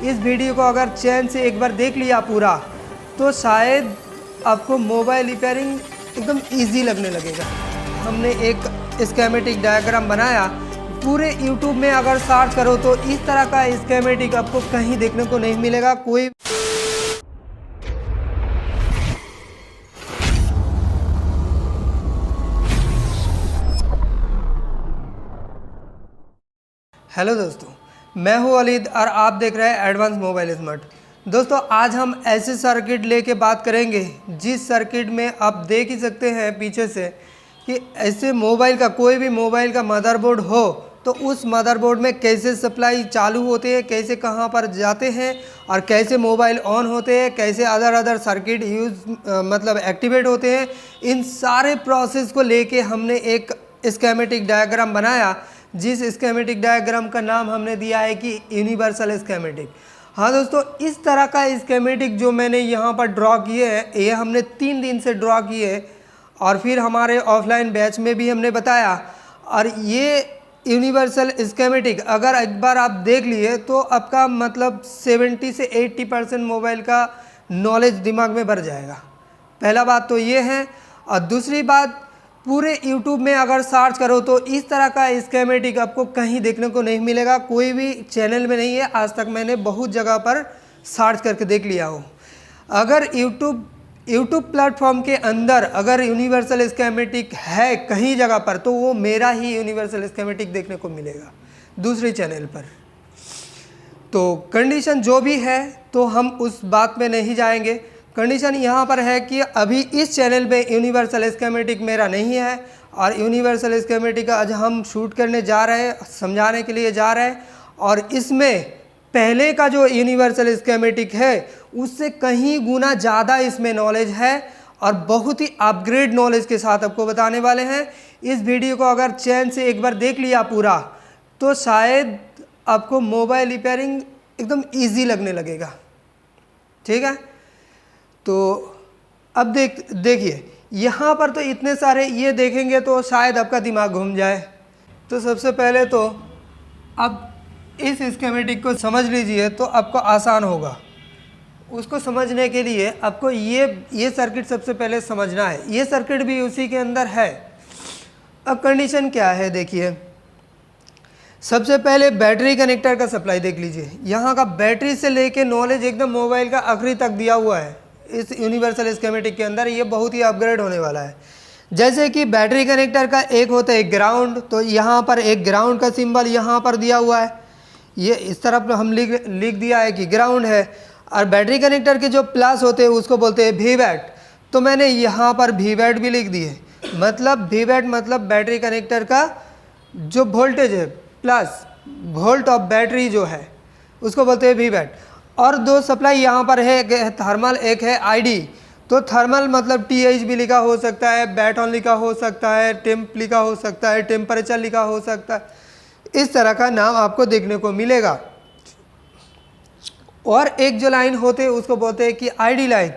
इस वीडियो को अगर चैन से एक बार देख लिया पूरा तो शायद आपको मोबाइल रिपेयरिंग एकदम इजी लगने लगेगा। हमने एक स्कीमेटिक डायग्राम बनाया, पूरे YouTube में अगर सर्च करो तो इस तरह का स्कीमेटिक आपको कहीं देखने को नहीं मिलेगा। कोई हेलो दोस्तों, मैं हूं वलीद और आप देख रहे हैं एडवांस मोबाइल स्मार्ट। दोस्तों आज हम ऐसे सर्किट लेके बात करेंगे जिस सर्किट में आप देख ही सकते हैं पीछे से कि ऐसे मोबाइल का कोई भी मोबाइल का मदरबोर्ड हो तो उस मदरबोर्ड में कैसे सप्लाई चालू होते हैं, कैसे कहां पर जाते हैं और कैसे मोबाइल ऑन होते हैं, कैसे अदर सर्किट मतलब एक्टिवेट होते हैं। इन सारे प्रोसेस को लेके हमने एक स्कीमेटिक डायग्राम बनाया, जिस स्कीमेटिक डायग्राम का नाम हमने दिया है कि यूनिवर्सल स्कीमेटिक। हाँ दोस्तों, इस तरह का स्कीमेटिक जो मैंने यहाँ पर ड्रॉ किए हैं, ये हमने 3 दिन से ड्रॉ किए और फिर हमारे ऑफलाइन बैच में भी हमने बताया। और ये यूनिवर्सल स्कीमेटिक अगर एक बार आप देख लिए तो आपका मतलब 70 से 80% मोबाइल का नॉलेज दिमाग में भर जाएगा। पहला बात तो ये है। और दूसरी बात, पूरे YouTube में अगर सर्च करो तो इस तरह का स्कीमेटिक आपको कहीं देखने को नहीं मिलेगा, कोई भी चैनल में नहीं है। आज तक मैंने बहुत जगह पर सर्च करके देख लिया हो। अगर YouTube प्लेटफॉर्म के अंदर अगर यूनिवर्सल स्कीमेटिक है कहीं जगह पर तो वो मेरा ही यूनिवर्सल स्कीमेटिक देखने को मिलेगा दूसरे चैनल पर। तो कंडीशन जो भी है तो हम उस बात में नहीं जाएंगे। कंडीशन यहाँ पर है कि अभी इस चैनल पे यूनिवर्सल स्कीमेटिक मेरा नहीं है और यूनिवर्सल स्कीमेटिक आज हम शूट करने जा रहे हैं, समझाने के लिए जा रहे हैं। और इसमें पहले का जो यूनिवर्सल स्कीमेटिक है उससे कहीं गुना ज़्यादा इसमें नॉलेज है और बहुत ही अपग्रेड नॉलेज के साथ आपको बताने वाले हैं। इस वीडियो को अगर चैन से एक बार देख लिया पूरा तो शायद आपको मोबाइल रिपेयरिंग एकदम ईजी लगने लगेगा। ठीक है, तो अब देखिए यहाँ पर तो इतने सारे ये देखेंगे तो शायद आपका दिमाग घूम जाए। तो सबसे पहले तो अब इस स्कीमेटिक को समझ लीजिए तो आपको आसान होगा। उसको समझने के लिए आपको ये सर्किट सबसे पहले समझना है। ये सर्किट भी उसी के अंदर है। अब कंडीशन क्या है देखिए, सबसे पहले बैटरी कनेक्टर का सप्लाई देख लीजिए। यहाँ का बैटरी से लेके नॉलेज एकदम मोबाइल का आखिरी तक दिया हुआ है इस यूनिवर्सल स्कीमेटिक के अंदर। ये बहुत ही अपग्रेड होने वाला है। जैसे कि बैटरी कनेक्टर का एक होता है ग्राउंड, तो यहाँ पर एक ग्राउंड का सिंबल यहाँ पर दिया हुआ है। ये इस तरफ हम लिख दिया है कि ग्राउंड है। और बैटरी कनेक्टर के जो प्लस होते हैं उसको बोलते हैं वीवैट। तो मैंने यहाँ पर वीवैट भी लिख दिए। मतलब वीवैट मतलब बैटरी कनेक्टर का जो वोल्टेज है, प्लस वोल्ट ऑफ बैटरी जो है उसको बोलते हैं वीवैट। और दो सप्लाई यहाँ पर है, एक है थर्मल, एक है आईडी। तो थर्मल मतलब TH भी लिखा हो सकता है, बैट ऑन लिखा हो सकता है, टेम्प लिखा हो सकता है, टेम्परेचर लिखा हो सकता है। इस तरह का नाम आपको देखने को मिलेगा। और एक जो लाइन होते हैं उसको बोलते हैं कि आईडी लाइन।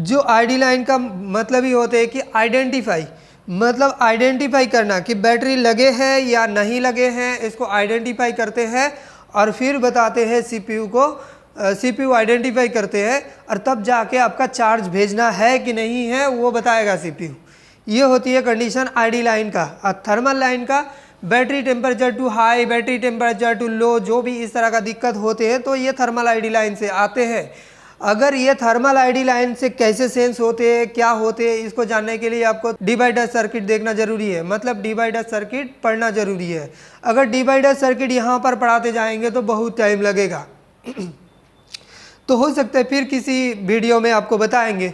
जो आईडी लाइन का मतलब ही होते हैं कि आइडेंटिफाई, मतलब आइडेंटिफाई करना कि बैटरी लगे हैं या नहीं लगे हैं, इसको आइडेंटिफाई करते हैं और फिर बताते हैं CPU को। CPU आइडेंटिफाई करते हैं और तब जाके आपका चार्ज भेजना है कि नहीं है वो बताएगा CPU। ये होती है कंडीशन आईडी लाइन का। और थर्मल लाइन का battery temperature too high, battery temperature too low, जो भी इस तरह का दिक्कत होते हैं तो ये थर्मल आईडी लाइन से आते हैं। अगर ये थर्मल आईडी लाइन से कैसे सेंस होते हैं, क्या होते हैं, इसको जानने के लिए आपको डिवाइडर सर्किट देखना जरूरी है। मतलब डिवाइडर सर्किट पढ़ना जरूरी है। अगर डिवाइडर सर्किट यहाँ पर पढ़ाते जाएंगे तो बहुत टाइम लगेगा। तो हो सकता है फिर किसी वीडियो में आपको बताएंगे।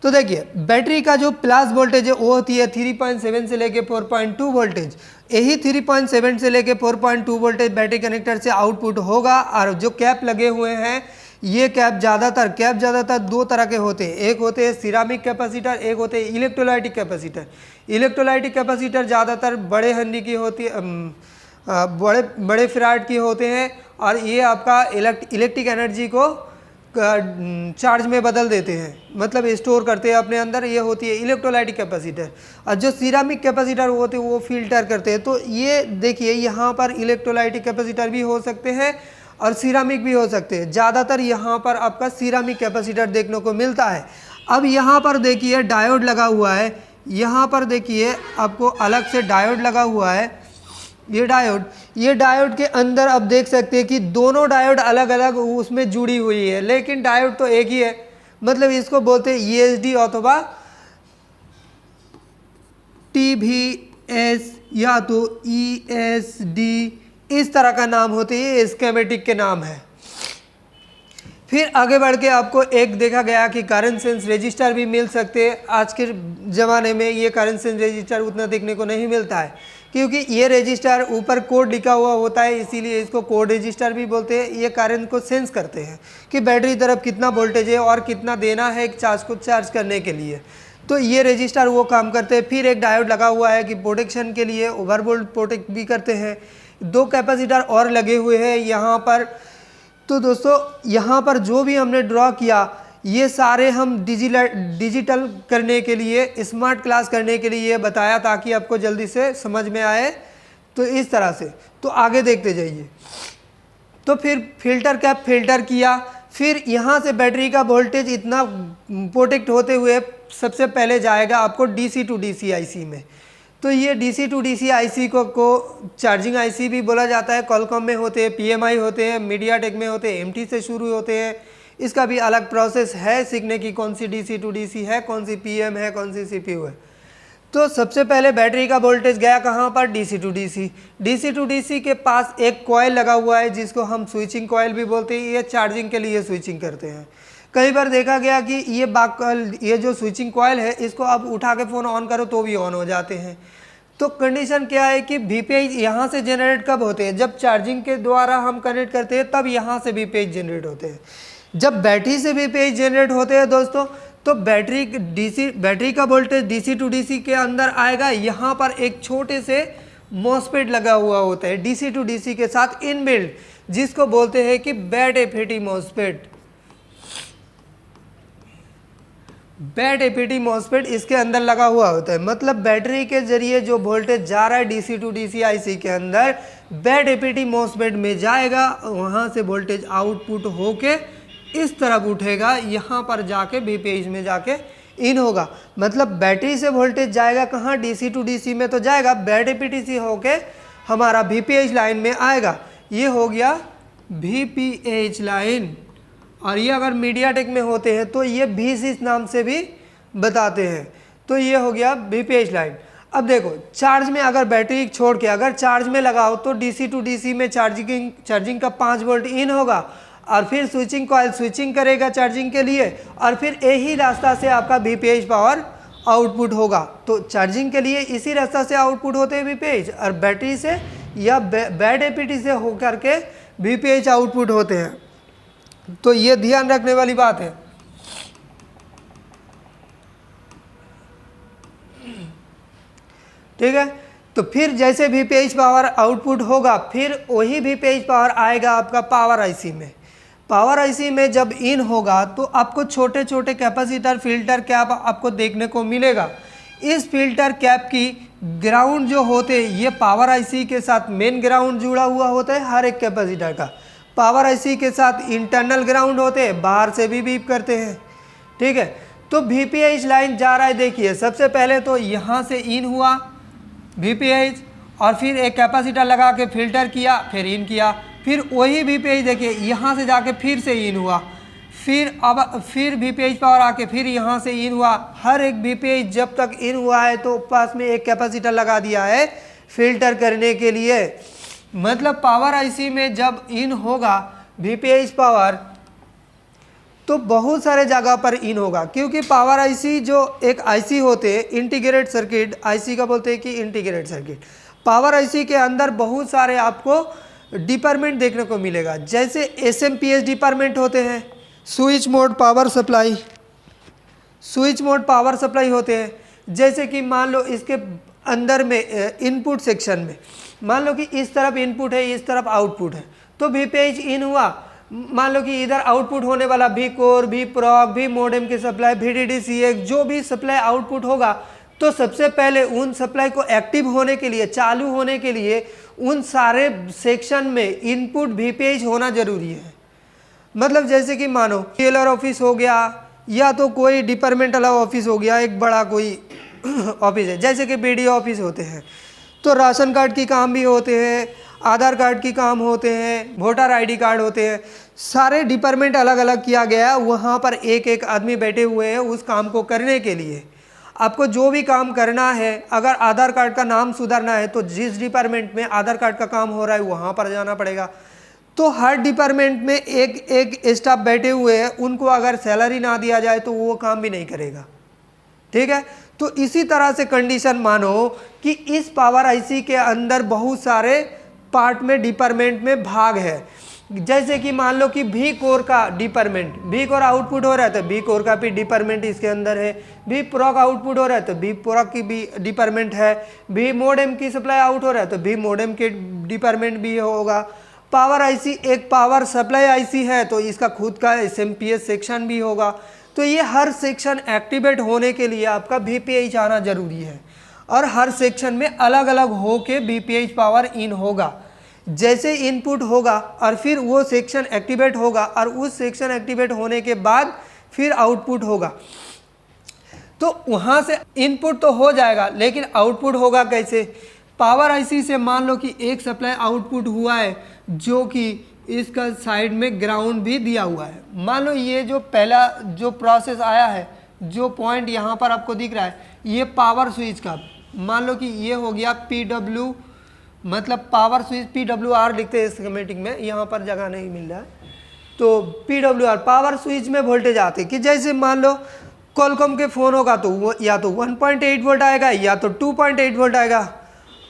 तो देखिए बैटरी का जो प्लस वोल्टेज है वो होती है 3.7 से लेके 4.2 वोल्टेज। यही 3.7 से लेके 4.2 वोल्टेज बैटरी कनेक्टर से आउटपुट होगा। और जो कैप लगे हुए हैं, ये कैप ज़्यादातर 2 तरह के होते हैं। एक होते हैं सिरामिक कैपेसिटर, एक होते हैं इलेक्ट्रोलाइटिक कैपेसिटर। इलेक्ट्रोलाइटिक कैपेसिटर ज़्यादातर बड़े हेनरी की होती है, बड़े फैराड की होते हैं और ये आपका इलेक्ट्रिक एनर्जी को चार्ज में बदल देते हैं, मतलब स्टोर करते हैं अपने अंदर। ये होती है इलेक्ट्रोलाइटिक कैपेसिटर। और जो सिरामिक कैपेसिटर होते हैं वो फिल्टर करते हैं। तो ये देखिए यहाँ पर इलेक्ट्रोलाइटिक कैपेसिटर भी हो सकते हैं और सिरामिक भी हो सकते हैं। ज़्यादातर यहाँ पर आपका सिरामिक कैपेसिटर देखने को मिलता है। अब यहाँ पर देखिए डायोड लगा हुआ है, यहाँ पर देखिए आपको अलग से डायोड लगा हुआ है। ये डायोड के अंदर आप देख सकते हैं कि दोनों डायोड अलग अलग उसमें जुड़ी हुई है, लेकिन डायोड तो एक ही है। मतलब इसको बोलते हैं ESD अथवा TVS या तो ESD, इस तरह का नाम होते हैं, ये स्कीमेटिक के नाम है। फिर आगे बढ़ के आपको एक देखा गया कि करंट सेंस रजिस्टर भी मिल सकते हैं। आज के ज़माने में ये करंट सेंस रजिस्टर उतना देखने को नहीं मिलता है, क्योंकि ये रजिस्टर ऊपर कोड लिखा हुआ होता है, इसीलिए इसको कोड रजिस्टर भी बोलते हैं। ये करंट को सेंस करते हैं कि बैटरी तरफ कितना वोल्टेज है और कितना देना है एक चार्ज को चार्ज करने के लिए, तो ये रजिस्टर वो काम करते हैं। फिर एक डायोड लगा हुआ है कि प्रोटेक्शन के लिए, ओवरवोल्ट प्रोटेक्ट भी करते हैं। 2 कैपेसिटर और लगे हुए हैं यहाँ पर। तो दोस्तों यहाँ पर जो भी हमने ड्रॉ किया ये सारे हम डिजिटल करने के लिए, स्मार्ट क्लास करने के लिए बताया ताकि आपको जल्दी से समझ में आए। तो इस तरह से तो आगे देखते जाइए। तो फिर फिल्टर कैप फिल्टर किया, फिर यहाँ से बैटरी का वोल्टेज इतना प्रोटेक्ट होते हुए सबसे पहले जाएगा आपको DC to DC IC में। तो ये DC to DC IC को चार्जिंग IC भी बोला जाता है। कॉलकॉम में होते हैं, PMI होते हैं, मीडियाटेक में होते हैं, MT से शुरू होते हैं। इसका भी अलग प्रोसेस है सीखने की, कौन सी DC to DC है, कौन सी PM है, कौन सी CPU है। तो सबसे पहले बैटरी का वोल्टेज गया कहाँ पर, DC to DC। DC to DC के पास एक कॉइल लगा हुआ है जिसको हम स्विचिंग कॉइल भी बोलते हैं। ये चार्जिंग के लिए स्विचिंग करते हैं। कई बार देखा गया कि ये जो स्विचिंग कॉइल है इसको आप उठा के फ़ोन ऑन करो तो भी ऑन हो जाते हैं। तो कंडीशन क्या है कि VPH यहाँ से जनरेट कब होते हैं, जब चार्जिंग के द्वारा हम कनेक्ट करते हैं तब यहाँ से VPH जनरेट होते हैं। जब बैटरी से VPH जनरेट होते हैं दोस्तों, तो बैटरी का वोल्टेज DC to DC के अंदर आएगा। यहाँ पर एक छोटे से मॉसफेट लगा हुआ होता है DC to DC के साथ इनबिल्ट, जिसको बोलते हैं कि bat FET MOSFET. Bat FET MOSFET इसके अंदर लगा हुआ होता है। मतलब बैटरी के जरिए जो वोल्टेज जा रहा है DC to DC IC के अंदर, बैट FET मॉसफेट में जाएगा, वहाँ से वोल्टेज आउटपुट होके इस तरफ उठेगा, यहाँ पर जाके VPH में जाके इन होगा। मतलब बैटरी से वोल्टेज जाएगा कहाँ, DC to DC में तो जाएगा, बैट FET से होके हमारा VPH लाइन में आएगा। ये हो गया VPH लाइन। और ये अगर मीडियाटेक में होते हैं तो ये VCC नाम से भी बताते हैं। तो ये हो गया VPH लाइन। अब देखो चार्ज में अगर बैटरी छोड़ के अगर चार्ज में लगाओ तो DC to DC में चार्जिंग का 5 वोल्ट इन होगा, और फिर स्विचिंग कॉइल स्विचिंग करेगा चार्जिंग के लिए, और फिर यही रास्ता से आपका VPH पावर आउटपुट होगा। तो चार्जिंग के लिए इसी रास्ता से आउटपुट होते हैं VPH, और बैटरी से या बैट FET से होकर के VPH आउटपुट होते हैं। तो ये ध्यान रखने वाली बात है। ठीक है, तो फिर जैसे VPH पावर आउटपुट होगा, फिर वही VPH पावर आएगा आपका पावर IC में। पावर IC में जब इन होगा तो आपको छोटे छोटे कैपेसिटर फिल्टर कैप आपको देखने को मिलेगा। इस फिल्टर कैप की ग्राउंड जो होते हैं, ये पावर IC के साथ मेन ग्राउंड जुड़ा हुआ होता है हर एक कैपेसिटर का। पावर IC के साथ इंटरनल ग्राउंड होते हैं, बाहर से भी बीप करते हैं। ठीक है, तो VPH लाइन जा रहा है। देखिए सबसे पहले तो यहाँ से इन हुआ VPH, और फिर एक कैपेसिटर लगा के फिल्टर किया, फिर इन किया, फिर वही VPH देखिए यहाँ से जाके फिर से इन हुआ, फिर VPH पावर आके फिर यहाँ से इन हुआ। हर एक VPH जब तक इन हुआ है तो पास में एक कैपेसिटर लगा दिया है फिल्टर करने के लिए। मतलब पावर IC में जब इन होगा VPH पावर तो बहुत सारे जगह पर इन होगा, क्योंकि पावर IC जो एक IC होते हैं इंटीग्रेटेड सर्किट, IC का बोलते हैं कि इंटीग्रेटेड सर्किट। पावर IC के अंदर बहुत सारे आपको डिपार्टमेंट देखने को मिलेगा, जैसे SMPS डिपार्टमेंट होते हैं, स्विच मोड पावर सप्लाई होते हैं। जैसे कि मान लो इसके अंदर में इनपुट सेक्शन में मान लो कि इस तरफ इनपुट है, इस तरफ आउटपुट है, तो VPH इन हुआ। मान लो कि इधर आउटपुट होने वाला Vcore, Vproc, V मॉडेम की सप्लाई, VDD/CX जो भी सप्लाई आउटपुट होगा, तो सबसे पहले उन सप्लाई को एक्टिव होने के लिए, चालू होने के लिए उन सारे सेक्शन में इनपुट वीपीएच होना जरूरी है। मतलब जैसे कि मानो टेलर ऑफिस हो गया या तो कोई डिपार्टमेंटल ऑफिस हो गया, एक बड़ा कोई ऑफिस है, जैसे कि बीडीओ ऑफिस होते हैं, तो राशन कार्ड की काम भी होते हैं, आधार कार्ड की काम होते हैं, वोटर आईडी कार्ड होते हैं, सारे डिपार्टमेंट अलग अलग किया गया। वहाँ पर एक एक आदमी बैठे हुए हैं उस काम को करने के लिए। आपको जो भी काम करना है, अगर आधार कार्ड का नाम सुधारना है तो जिस डिपार्टमेंट में आधार कार्ड का काम हो रहा है वहाँ पर जाना पड़ेगा। तो हर डिपार्टमेंट में एक एक स्टाफ बैठे हुए हैं, उनको अगर सैलरी ना दिया जाए तो वो काम भी नहीं करेगा। ठीक है, तो इसी तरह से कंडीशन मानो कि इस पावर आईसी के अंदर बहुत सारे पार्ट में डिपार्टमेंट में भाग है। जैसे कि मान लो कि भी कोर का डिपार्टमेंट, भी कोर आउटपुट हो रहा है तो भी कोर का भी डिपार्टमेंट इसके अंदर है, भी प्रोक आउटपुट हो रहा है तो भी प्रोक की भी डिपार्टमेंट है, भी मोडेम की सप्लाई आउट हो रहा है तो भी मोडेम के डिपार्टमेंट भी होगा। पावर आईसी एक पावर सप्लाई आईसी है तो इसका खुद का एसएमपीएस सेक्शन भी होगा। तो ये हर सेक्शन एक्टिवेट होने के लिए आपका वीपीएच आना जरूरी है और हर सेक्शन में अलग अलग हो के वीपीएच पावर इन होगा। जैसे इनपुट होगा और फिर वो सेक्शन एक्टिवेट होगा और उस सेक्शन एक्टिवेट होने के बाद फिर आउटपुट होगा। तो वहाँ से इनपुट तो हो जाएगा लेकिन आउटपुट होगा कैसे? पावर आईसी से मान लो कि एक सप्लाई आउटपुट हुआ है जो कि इसका साइड में ग्राउंड भी दिया हुआ है। मान लो ये जो पहला जो प्रोसेस आया है, जो पॉइंट यहाँ पर आपको दिख रहा है, ये पावर स्विच का मान लो कि ये हो गया पीडब्ल्यू, मतलब पावर स्विच PWR लिखते हैं स्कीमेटिक में, यहाँ पर जगह नहीं मिल रहा है तो PWR पावर स्विच में वोल्टेज आते कि जैसे मान लो कॉलकॉम के फ़ोन होगा तो वो या तो 1.8 वोल्ट आएगा या तो 2.8 वोल्ट आएगा।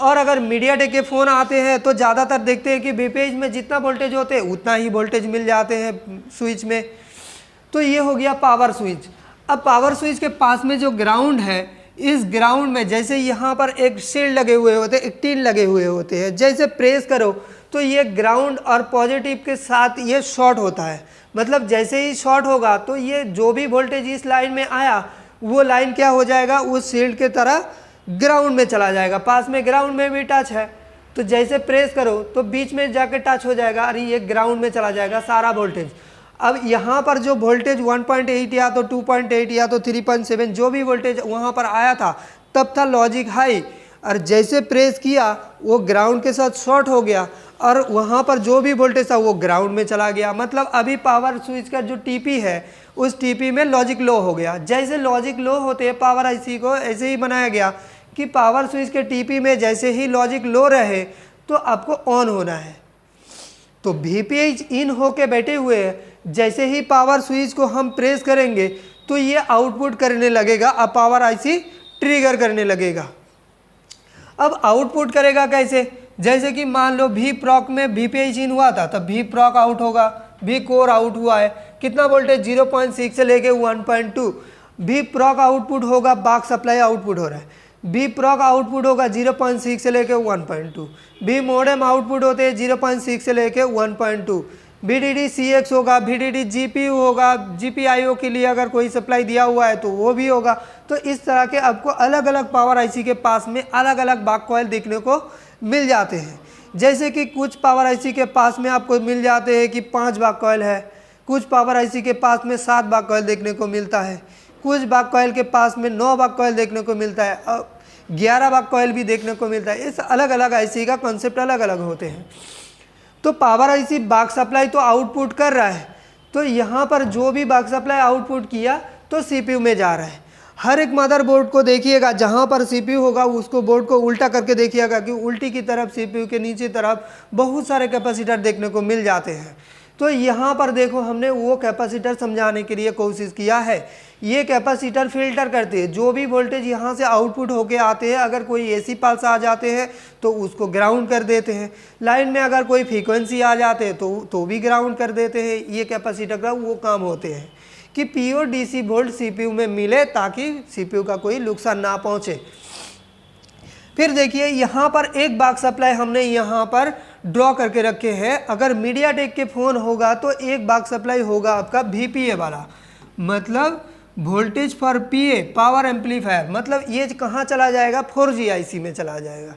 और अगर मीडियाटेक के फ़ोन आते हैं तो ज़्यादातर देखते हैं कि वीपीएच में जितना वोल्टेज होते हैं उतना ही वोल्टेज मिल जाते हैं स्विच में। तो ये हो गया पावर स्विच। अब पावर स्विच के पास में जो ग्राउंड है, इस ग्राउंड में जैसे यहाँ पर एक शील्ड लगे हुए होते हैं, एक टीन लगे हुए होते हैं, जैसे प्रेस करो तो ये ग्राउंड और पॉजिटिव के साथ ये शॉर्ट होता है। मतलब जैसे ही शॉर्ट होगा तो ये जो भी वोल्टेज इस लाइन में आया वो लाइन क्या हो जाएगा, उस शील्ड के तरह ग्राउंड में चला जाएगा। पास में ग्राउंड में भी टच है तो जैसे प्रेस करो तो बीच में जाके टच हो जाएगा और ये ग्राउंड में चला जाएगा सारा वोल्टेज। अब यहाँ पर जो वोल्टेज 1.8 या तो 2.8 या तो 3.7 जो भी वोल्टेज वहाँ पर आया था तब था लॉजिक हाई, और जैसे प्रेस किया वो ग्राउंड के साथ शॉर्ट हो गया और वहाँ पर जो भी वोल्टेज था वो ग्राउंड में चला गया। मतलब अभी पावर स्विच का जो टीपी है उस टीपी में लॉजिक लो हो गया। जैसे लॉजिक लो होते हैं पावर आईसी को ऐसे ही बनाया गया कि पावर स्विच के टीपी में जैसे ही लॉजिक लो रहे तो आपको ऑन होना है। तो वीपीएच इन होके बैठे हुए हैं, जैसे ही पावर स्विच को हम प्रेस करेंगे तो ये आउटपुट करने लगेगा, अब पावर आईसी ट्रिगर करने लगेगा। अब आउटपुट करेगा कैसे? जैसे कि मान लो भी प्रॉक में वीपीएच इन हुआ था तब भी प्रॉक आउट होगा, भी कोर आउट हुआ है, कितना वोल्टेज 0.6 से लेके 1.2, भी प्रॉक आउटपुट होगा, बाक सप्लाई आउटपुट हो रहा है, बी प्रॉक आउटपुट होगा 0.6 से लेके 1.2, बी मोडेम आउटपुट होते हैं 0.6 से लेके 1.2, VDD CX होगा, VDD GPU होगा, GPIO के लिए अगर कोई सप्लाई दिया हुआ है तो वो भी होगा। तो इस तरह के आपको अलग अलग पावर आईसी के पास में अलग अलग बाक कॉइल देखने को मिल जाते हैं। जैसे कि कुछ पावर आईसी के पास में आपको मिल जाते हैं कि 5 बाक कॉइल है, कुछ पावर आईसी के पास में 7 बाक कॉइल देखने को मिलता है, कुछ बाक कॉइल के पास में 9 बाक कॉइल देखने को मिलता है और 11 बाक कॉइल भी देखने को मिलता है। इस अलग अलग आईसी का कॉन्सेप्ट अलग अलग होते हैं। तो पावर आईसी बाक सप्लाई तो आउटपुट कर रहा है, तो यहाँ पर जो भी बाक सप्लाई आउटपुट किया तो सीपीयू में जा रहा है। हर एक मदरबोर्ड को देखिएगा, जहाँ पर सीपीयू होगा उसको बोर्ड को उल्टा करके देखिएगा कि उल्टी की तरफ सीपीयू के नीचे तरफ बहुत सारे कैपेसिटर देखने को मिल जाते हैं। तो यहाँ पर देखो हमने वो कैपेसिटर समझाने के लिए कोशिश किया है। ये कैपेसिटर फिल्टर करते हैं जो भी वोल्टेज यहाँ से आउटपुट होके आते हैं, अगर कोई एसी पल्स आ जाते हैं तो उसको ग्राउंड कर देते हैं, लाइन में अगर कोई फ्रीक्वेंसी आ जाते हैं तो भी ग्राउंड कर देते हैं। ये कैपेसिटर का वो काम होते हैं कि पीओ डीसी वोल्ट सीपीयू में मिले ताकि सीपीयू का कोई नुकसान ना पहुँचे। फिर देखिए यहाँ पर एक बाक सप्लाई हमने यहाँ पर ड्रॉ करके रखे हैं। अगर मीडियाटेक के फ़ोन होगा तो एक बाक सप्लाई होगा आपका VPA वाला, मतलब voltage for PA power amplifier. मतलब ये कहाँ चला जाएगा, 4G आईसी में चला जाएगा।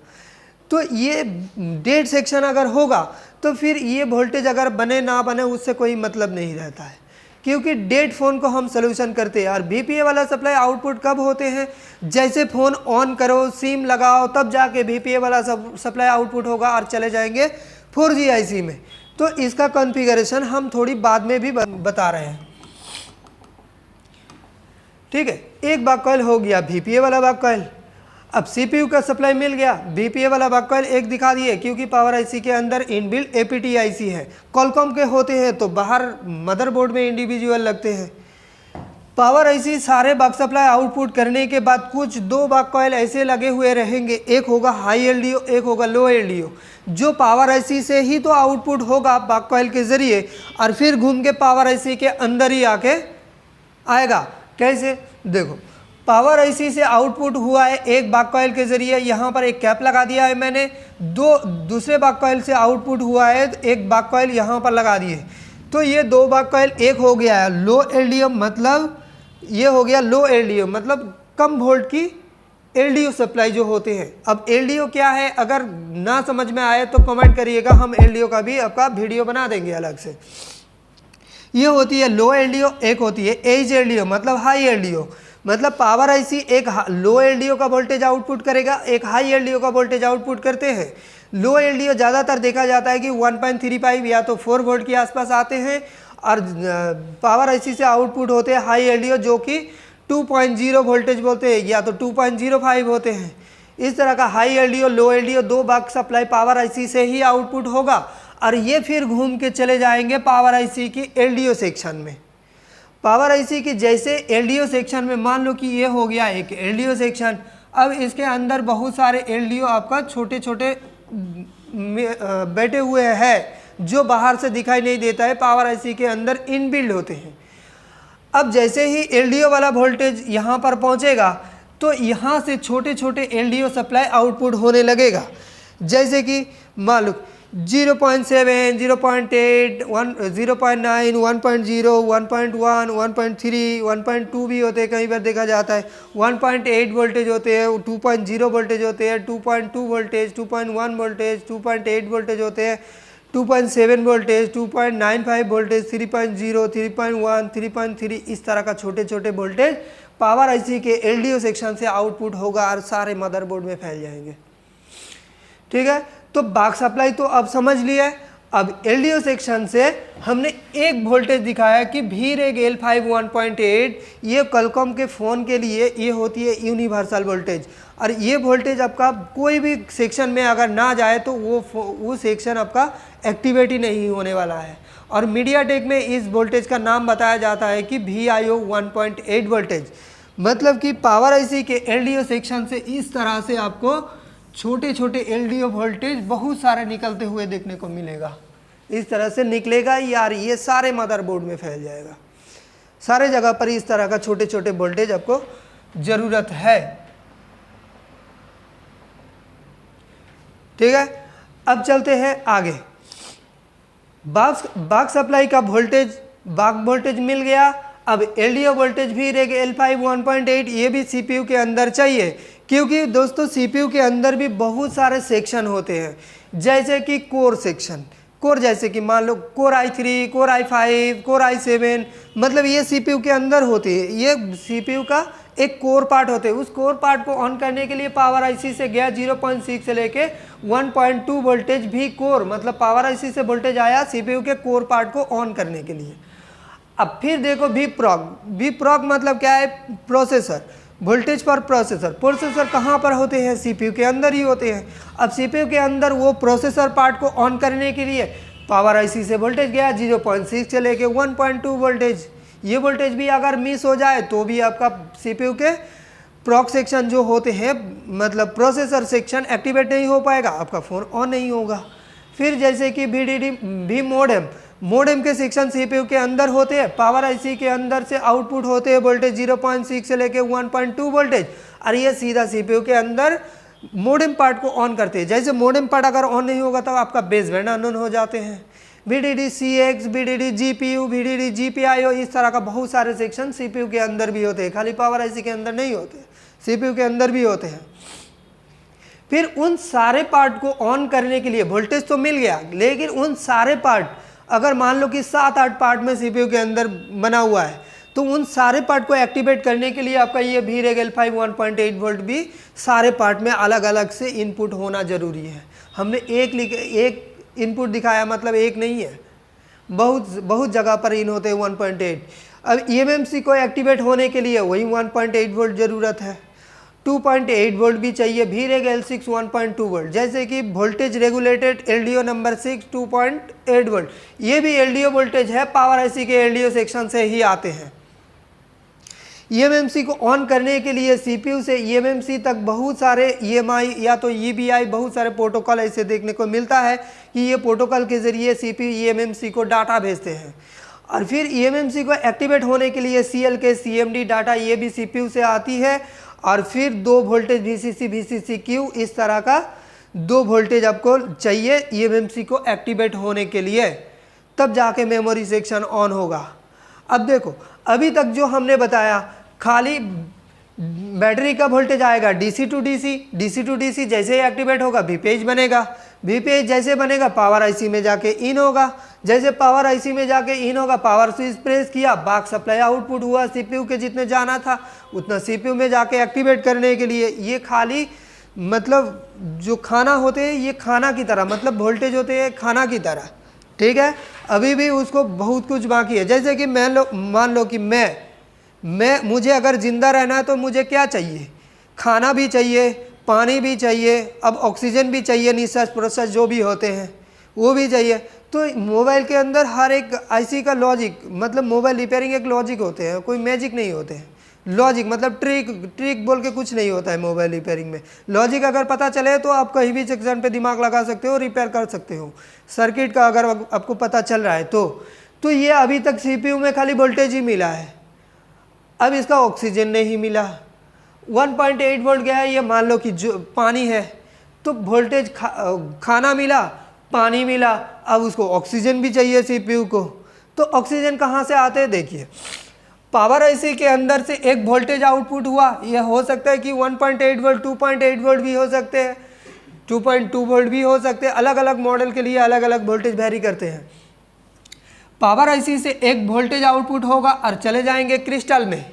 तो ये डेड सेक्शन अगर होगा तो फिर ये वोल्टेज अगर बने ना बने उससे कोई मतलब नहीं रहता है, क्योंकि डेड फ़ोन को हम सोल्यूशन करते हैं। और VPA वाला सप्लाई आउटपुट कब होते हैं, जैसे फ़ोन ऑन करो, सिम लगाओ, तब जाके VPA वाला सप्लाई आउटपुट होगा और चले जाएंगे 4G IC में। तो इसका कॉन्फ़िगरेशन हम थोड़ी बाद में भी बता रहे हैं, ठीक है। एक बैक कॉइल हो गया VPA वाला बैक कॉइल। अब CPU का सप्लाई मिल गया, VPA वाला बैक कॉइल एक दिखा दिए, क्योंकि पावर IC के अंदर इनबिल्ट APT IC है। कॉलकॉम के होते हैं तो बाहर मदरबोर्ड में इंडिविजुअल लगते हैं। पावर IC सारे बैक सप्लाई आउटपुट करने के बाद कुछ 2 बैक कॉइल ऐसे लगे हुए रहेंगे, एक होगा हाई LDO, एक होगा लो LDO, जो पावर IC से ही तो आउटपुट होगा बैक कॉइल के ज़रिए, और फिर घूम के पावर IC के अंदर ही आके आएगा। कैसे, देखो, पावर IC से आउटपुट हुआ है एक बैक कॉइल के ज़रिए, यहाँ पर एक कैप लगा दिया है मैंने। दूसरे बैक कॉइल से आउटपुट हुआ है एक बैक कॉइल यहाँ पर लगा दिए, तो ये 2 बैक कॉइल एक हो गया है लो LDO, मतलब ये हो गया लो LDO, मतलब कम वोल्ट की LDO सप्लाई जो होते हैं। अब LDO क्या है, अगर ना समझ में आए तो कमेंट करिएगा, हम LDO का भी आपका वीडियो बना देंगे अलग से। ये होती है लो LDO, एक होती है एज LDO, मतलब हाई LDO। मतलब पावर IC एक लो LDO का वोल्टेज आउटपुट करेगा, एक हाई LDO का वोल्टेज आउटपुट करते हैं। लो LDO ज़्यादातर देखा जाता है कि 1.35 या तो 4 वोल्ट के आसपास आते हैं, और पावर IC से आउटपुट होते हैं हाई LDO जो कि 2.0 वोल्टेज बोलते हैं, या तो 2.05 होते हैं। इस तरह का हाई LDO लो LDO 2 back supply power IC से ही आउटपुट होगा, और ये फिर घूम के चले जाएंगे पावर IC की LDO सेक्शन में। पावर IC की जैसे LDO सेक्शन में, मान लो कि ये हो गया एक LDO सेक्शन। अब इसके अंदर बहुत सारे LDO आपका छोटे छोटे बैठे हुए हैं, जो बाहर से दिखाई नहीं देता है, पावर IC के अंदर इनबिल्ड होते हैं। अब जैसे ही LDO वाला वोल्टेज यहाँ पर पहुँचेगा तो यहाँ से छोटे छोटे LDO सप्लाई आउटपुट होने लगेगा, जैसे कि मान लो 0.7, 0.8, 0.9, 1.0, 1.1, 1.3, 1.2 भी होते हैं, कई बार देखा जाता है 1.8 वोल्टेज होते हैं, 2.0 वोल्टेज होते हैं, 2.2 वोल्टेज, 2.1 वोल्टेज, 2.8 वोल्टेज होते हैं, 2.7 वोल्टेज, 2.95 वोल्टेज, 3.0, 3.1, 3.3, इस तरह का छोटे छोटे वोल्टेज पावर IC के LDO सेक्शन से आउटपुट होगा और सारे मदरबोर्ड में फैल जाएंगे, ठीक है। तो बैक सप्लाई तो अब समझ लिया है। अब LDO सेक्शन से हमने एक वोल्टेज दिखाया कि VREG L5 1.8, ये कॉलकॉम के फ़ोन के लिए ये होती है यूनिवर्सल वोल्टेज, और ये वोल्टेज आपका कोई भी सेक्शन में अगर ना जाए तो वो सेक्शन आपका एक्टिवेट ही नहीं होने वाला है। और मीडियाटेक में इस वोल्टेज का नाम बताया जाता है कि VIO 1.8 वोल्टेज, मतलब कि पावर IC के LDO सेक्शन से इस तरह से आपको छोटे छोटे LDO वोल्टेज बहुत सारे निकलते हुए देखने को मिलेगा। इस तरह से निकलेगा यार, ये सारे मदरबोर्ड में फैल जाएगा, सारे जगह पर इस तरह का छोटे छोटे वोल्टेज आपको ज़रूरत है, ठीक है। अब चलते हैं आगे। बैक सप्लाई का बैक वोल्टेज मिल गया। अब LDO वोल्टेज भी VREG L5 1.8, ये भी CPU के अंदर चाहिए, क्योंकि दोस्तों CPU के अंदर भी बहुत सारे सेक्शन होते हैं, जैसे कि कोर सेक्शन, कोर जैसे कि मान लो core i3, core i5, core i7, मतलब ये CPU के अंदर होती है। ये CPU का एक कोर पार्ट होते हैं। उस कोर पार्ट को ऑन करने के लिए पावर IC से गया 0.6 से लेके 1.2 वोल्टेज भी कोर, मतलब पावर IC से वोल्टेज आया CPU के कोर पार्ट को ऑन करने के लिए। अब फिर देखो vProc मतलब क्या है, प्रोसेसर, वोल्टेज पर प्रोसेसर कहाँ पर होते हैं, CPU के अंदर ही होते हैं। अब CPU के अंदर वो प्रोसेसर पार्ट को ऑन करने के लिए पावर IC से वोल्टेज गया 0.6 से लेके 1.2 वोल्टेज। ये वोल्टेज भी अगर मिस हो जाए तो भी आपका CPU के प्रॉक सेक्शन जो होते हैं, मतलब प्रोसेसर सेक्शन एक्टिवेट नहीं हो पाएगा, आपका फ़ोन ऑन नहीं होगा। फिर जैसे कि VDD मोडेम के सेक्शन CPU के अंदर होते हैं, पावर IC के अंदर से आउटपुट होते हैं वोल्टेज 0.6 से लेके 1.2 वोल्टेज, और ये सीधा CPU के अंदर मोडेम पार्ट को ऑन करते हैं। जैसे मोडेम पार्ट अगर ऑन नहीं होगा तब आपका बेसबैंड अनऑन हो जाते हैं। VDD CX, VDD GPU, VDD GPIO, इस तरह का बहुत सारे सेक्शन CPU के अंदर भी होते हैं, खाली पावर IC के अंदर नहीं होते, CPU के अंदर भी होते हैं। फिर उन सारे पार्ट को ऑन करने के लिए वोल्टेज तो मिल गया, लेकिन उन सारे पार्ट, अगर मान लो कि 7-8 पार्ट में सीपीयू के अंदर बना हुआ है, तो उन सारे पार्ट को एक्टिवेट करने के लिए आपका ये VREG L5 1.8 वोल्ट भी सारे पार्ट में अलग अलग से इनपुट होना ज़रूरी है। हमने एक इनपुट दिखाया, मतलब एक नहीं है, बहुत जगह पर इन होते हैं 1.8। अब eMMC को एक्टिवेट होने के लिए वही 1.8 वोल्ट ज़रूरत है, 2.8 वोल्ट भी चाहिए, VREG L6 1.2 वोल्ट, जैसे कि voltage regulated LDO number 6 2.8 volt, ये भी LDO वोल्टेज है, पावर IC के LDO सेक्शन से ही आते हैं। eMMC को ऑन करने के लिए CPU से eMMC तक बहुत सारे EMI या तो EBI बहुत सारे प्रोटोकॉल ऐसे देखने को मिलता है कि ये प्रोटोकॉल के ज़रिए CPU eMMC को डाटा भेजते हैं। और फिर eMMC को एक्टिवेट होने के लिए CLK CMD डाटा, ये भी CPU से आती है। और फिर 2 वोल्टेज VCC VCCQ, इस तरह का 2 वोल्टेज आपको चाहिए eMMC को एक्टिवेट होने के लिए, तब जाके मेमोरी सेक्शन ऑन होगा। अब देखो, अभी तक जो हमने बताया, खाली बैटरी का वोल्टेज आएगा DC टू DC जैसे ही एक्टिवेट होगा Vpage बनेगा, Vpage जैसे बनेगा पावर IC में जाके इन होगा, जैसे पावर IC में जाके इन होगा, पावर स्विच प्रेस किया, बाक सप्लाई आउटपुट हुआ, CPU के जितने जाना था उतना CPU में जाके एक्टिवेट करने के लिए। ये खाली मतलब जो खाना होते हैं, ये खाना की तरह, मतलब वोल्टेज होते हैं खाना की तरह, ठीक है। अभी भी उसको बहुत कुछ बाकी है। जैसे कि मान लो कि मुझे अगर ज़िंदा रहना है तो मुझे क्या चाहिए, खाना भी चाहिए, पानी भी चाहिए, अब ऑक्सीजन भी चाहिए, निश्वास प्रश्वास जो भी होते हैं वो भी चाहिए। तो मोबाइल के अंदर हर एक IC का लॉजिक, मतलब मोबाइल रिपेयरिंग एक लॉजिक होते हैं, कोई मैजिक नहीं होते हैं। लॉजिक मतलब ट्रिक बोल के कुछ नहीं होता है मोबाइल रिपेयरिंग में। लॉजिक अगर पता चले तो आप कहीं भी सेक्शन पे दिमाग लगा सकते हो, रिपेयर कर सकते हो। सर्किट का अगर आपको पता चल रहा है तो ये अभी तक CPU में खाली वोल्टेज ही मिला है, अब इसका ऑक्सीजन नहीं मिला। 1.8 वोल्ट गया है, ये मान लो कि जो पानी है, तो वोल्टेज खाना मिला, पानी मिला, अब उसको ऑक्सीजन भी चाहिए CPU को। तो ऑक्सीजन कहाँ से आते हैं, देखिए पावर IC के अंदर से एक वोल्टेज आउटपुट हुआ, यह हो सकता है कि 1.8 वोल्ट 2.8 वोल्ट भी हो सकते हैं, 2.2 वोल्ट भी हो सकते हैं, अलग अलग मॉडल के लिए अलग अलग वोल्टेज वेरी करते हैं। पावर IC से एक वोल्टेज आउटपुट होगा और चले जाएंगे क्रिस्टल में,